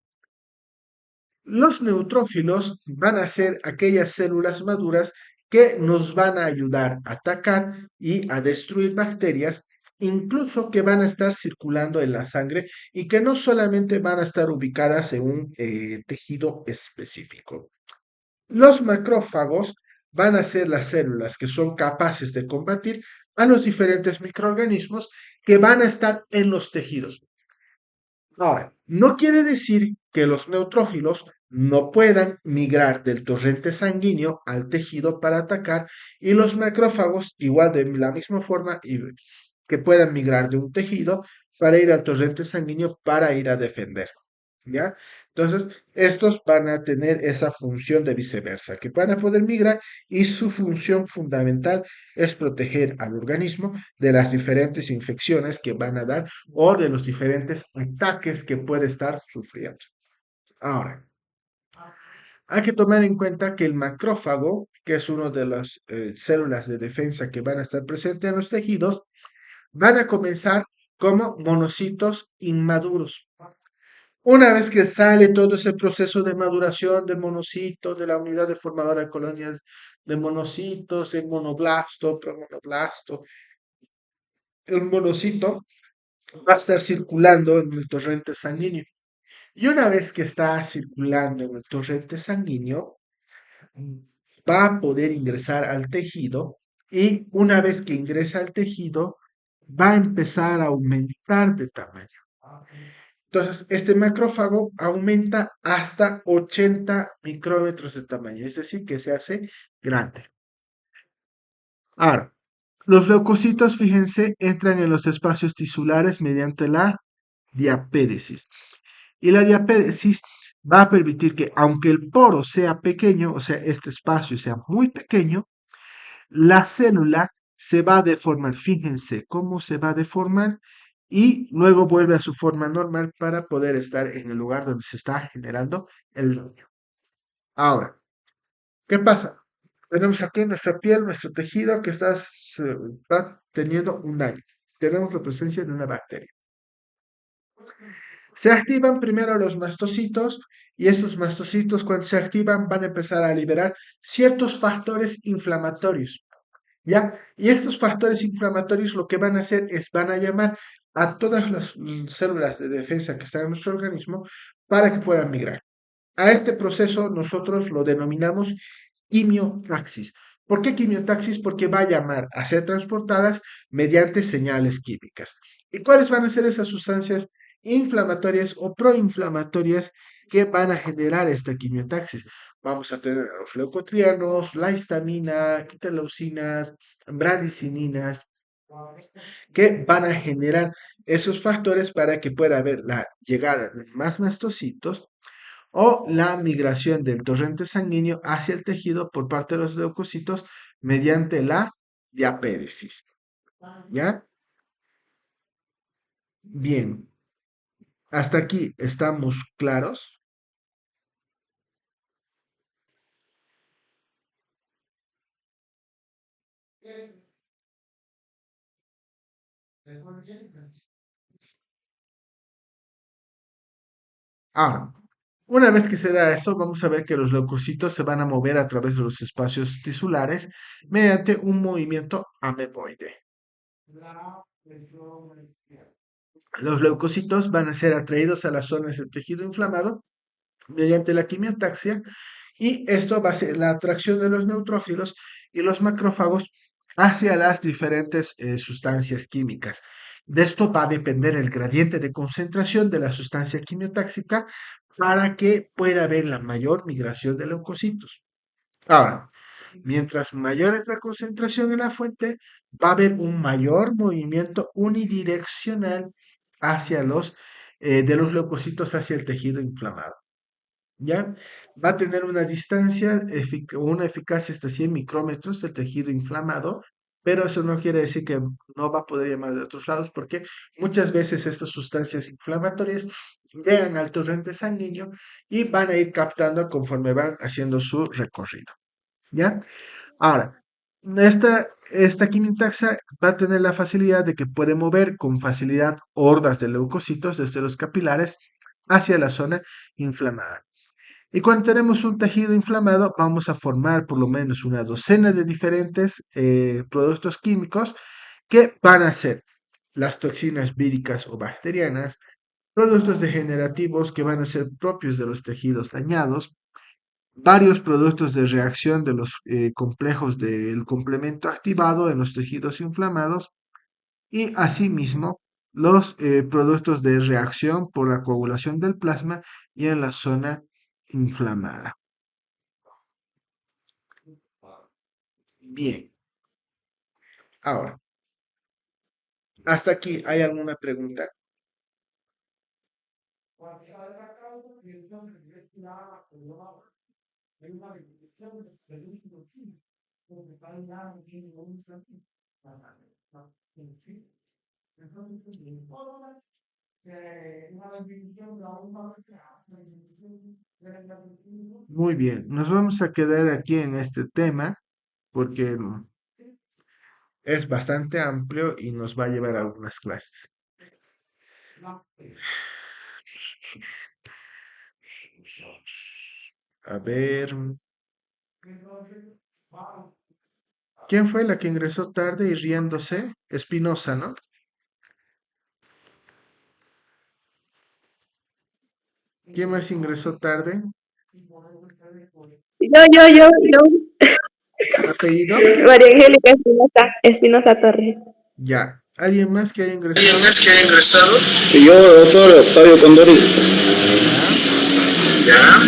Los neutrófilos van a ser aquellas células maduras que nos van a ayudar a atacar y a destruir bacterias, incluso que van a estar circulando en la sangre y que no solamente van a estar ubicadas en un tejido específico. Los macrófagos van a ser las células que son capaces de combatir a los diferentes microorganismos que van a estar en los tejidos. Ahora, no quiere decir que los neutrófilos no puedan migrar del torrente sanguíneo al tejido para atacar y los macrófagos igual de la misma forma que puedan migrar de un tejido para ir al torrente sanguíneo para ir a defender. ¿Ya? Entonces, estos van a tener esa función de viceversa, que van a poder migrar y su función fundamental es proteger al organismo de las diferentes infecciones que van a dar o de los diferentes ataques que puede estar sufriendo. Ahora, hay que tomar en cuenta que el macrófago, que es una de las células de defensa que van a estar presentes en los tejidos, van a comenzar como monocitos inmaduros. Una vez que sale todo ese proceso de maduración del monocito, de la unidad de formadora de colonias de monocitos, el monoblasto, promonoblasto, el monocito va a estar circulando en el torrente sanguíneo. Y una vez que está circulando en el torrente sanguíneo, va a poder ingresar al tejido y una vez que ingresa al tejido, va a empezar a aumentar de tamaño. Entonces, este macrófago aumenta hasta 80 micrómetros de tamaño, es decir, que se hace grande. Ahora, los leucocitos, fíjense, entran en los espacios tisulares mediante la diapédesis. Y la diapédesis va a permitir que, aunque el poro sea pequeño, o sea, este espacio sea muy pequeño, la célula se va a deformar. Fíjense cómo se va a deformar y luego vuelve a su forma normal para poder estar en el lugar donde se está generando el daño. Ahora, ¿qué pasa? Tenemos aquí nuestra piel, nuestro tejido que está teniendo un daño. Tenemos la presencia de una bacteria. Se activan primero los mastocitos y esos mastocitos cuando se activan van a empezar a liberar ciertos factores inflamatorios, ¿ya? Y estos factores inflamatorios lo que van a hacer es van a llamar a todas las células de defensa que están en nuestro organismo para que puedan migrar. A este proceso nosotros lo denominamos quimiotaxis. ¿Por qué quimiotaxis? Porque va a llamar a ser transportadas mediante señales químicas. ¿Y cuáles van a ser esas sustancias inflamatorias o proinflamatorias que van a generar esta quimiotaxis? Vamos a tener a los leucotrienos, la histamina, interleucinas, bradicininas, que van a generar esos factores para que pueda haber la llegada de más mastocitos o la migración del torrente sanguíneo hacia el tejido por parte de los leucocitos mediante la diapéresis. ¿Ya? Bien, hasta aquí estamos claros. Ahora, una vez que se da eso, vamos a ver que los leucocitos se van a mover a través de los espacios tisulares mediante un movimiento ameboide. Los leucocitos van a ser atraídos a las zonas del tejido inflamado mediante la quimiotaxia y esto va a ser la atracción de los neutrófilos y los macrófagos hacia las diferentes sustancias químicas. De esto va a depender el gradiente de concentración de la sustancia quimiotáxica para que pueda haber la mayor migración de leucocitos. Ahora, mientras mayor es la concentración en la fuente, va a haber un mayor movimiento unidireccional hacia de los leucocitos hacia el tejido inflamado. ¿Ya? Va a tener una distancia, una eficacia hasta 100 micrómetros del tejido inflamado, pero eso no quiere decir que no va a poder llamar de otros lados, porque muchas veces estas sustancias inflamatorias llegan al torrente sanguíneo y van a ir captando conforme van haciendo su recorrido. ¿Ya? Ahora, esta quimiotaxa va a tener la facilidad de que puede mover con facilidad hordas de leucocitos desde los capilares hacia la zona inflamada. Y cuando tenemos un tejido inflamado, vamos a formar por lo menos una docena de diferentes productos químicos que van a ser las toxinas víricas o bacterianas, productos degenerativos que van a ser propios de los tejidos dañados, varios productos de reacción de los complejos del complemento activado en los tejidos inflamados y asimismo los productos de reacción por la coagulación del plasma y en la zona inflamada. Bien, ahora, hasta aquí, ¿hay alguna pregunta? Muy bien, nos vamos a quedar aquí en este tema porque es bastante amplio y nos va a llevar a algunas clases. A ver, ¿quién fue la que ingresó tarde y riéndose? Espinosa, ¿no? ¿Quién más ingresó tarde? Yo, ¿Apellido? María Angélica Espinosa Torres. Ya. ¿Alguien más que haya ingresado? Y yo, doctor Octavio Condori. Ya.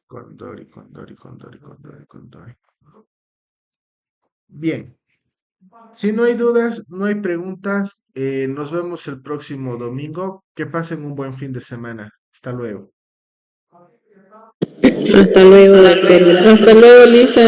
Condori. Bien. Si no hay dudas, no hay preguntas, nos vemos el próximo domingo. Que pasen un buen fin de semana. Hasta luego. Hasta luego, doctor. Hasta luego, Lisa.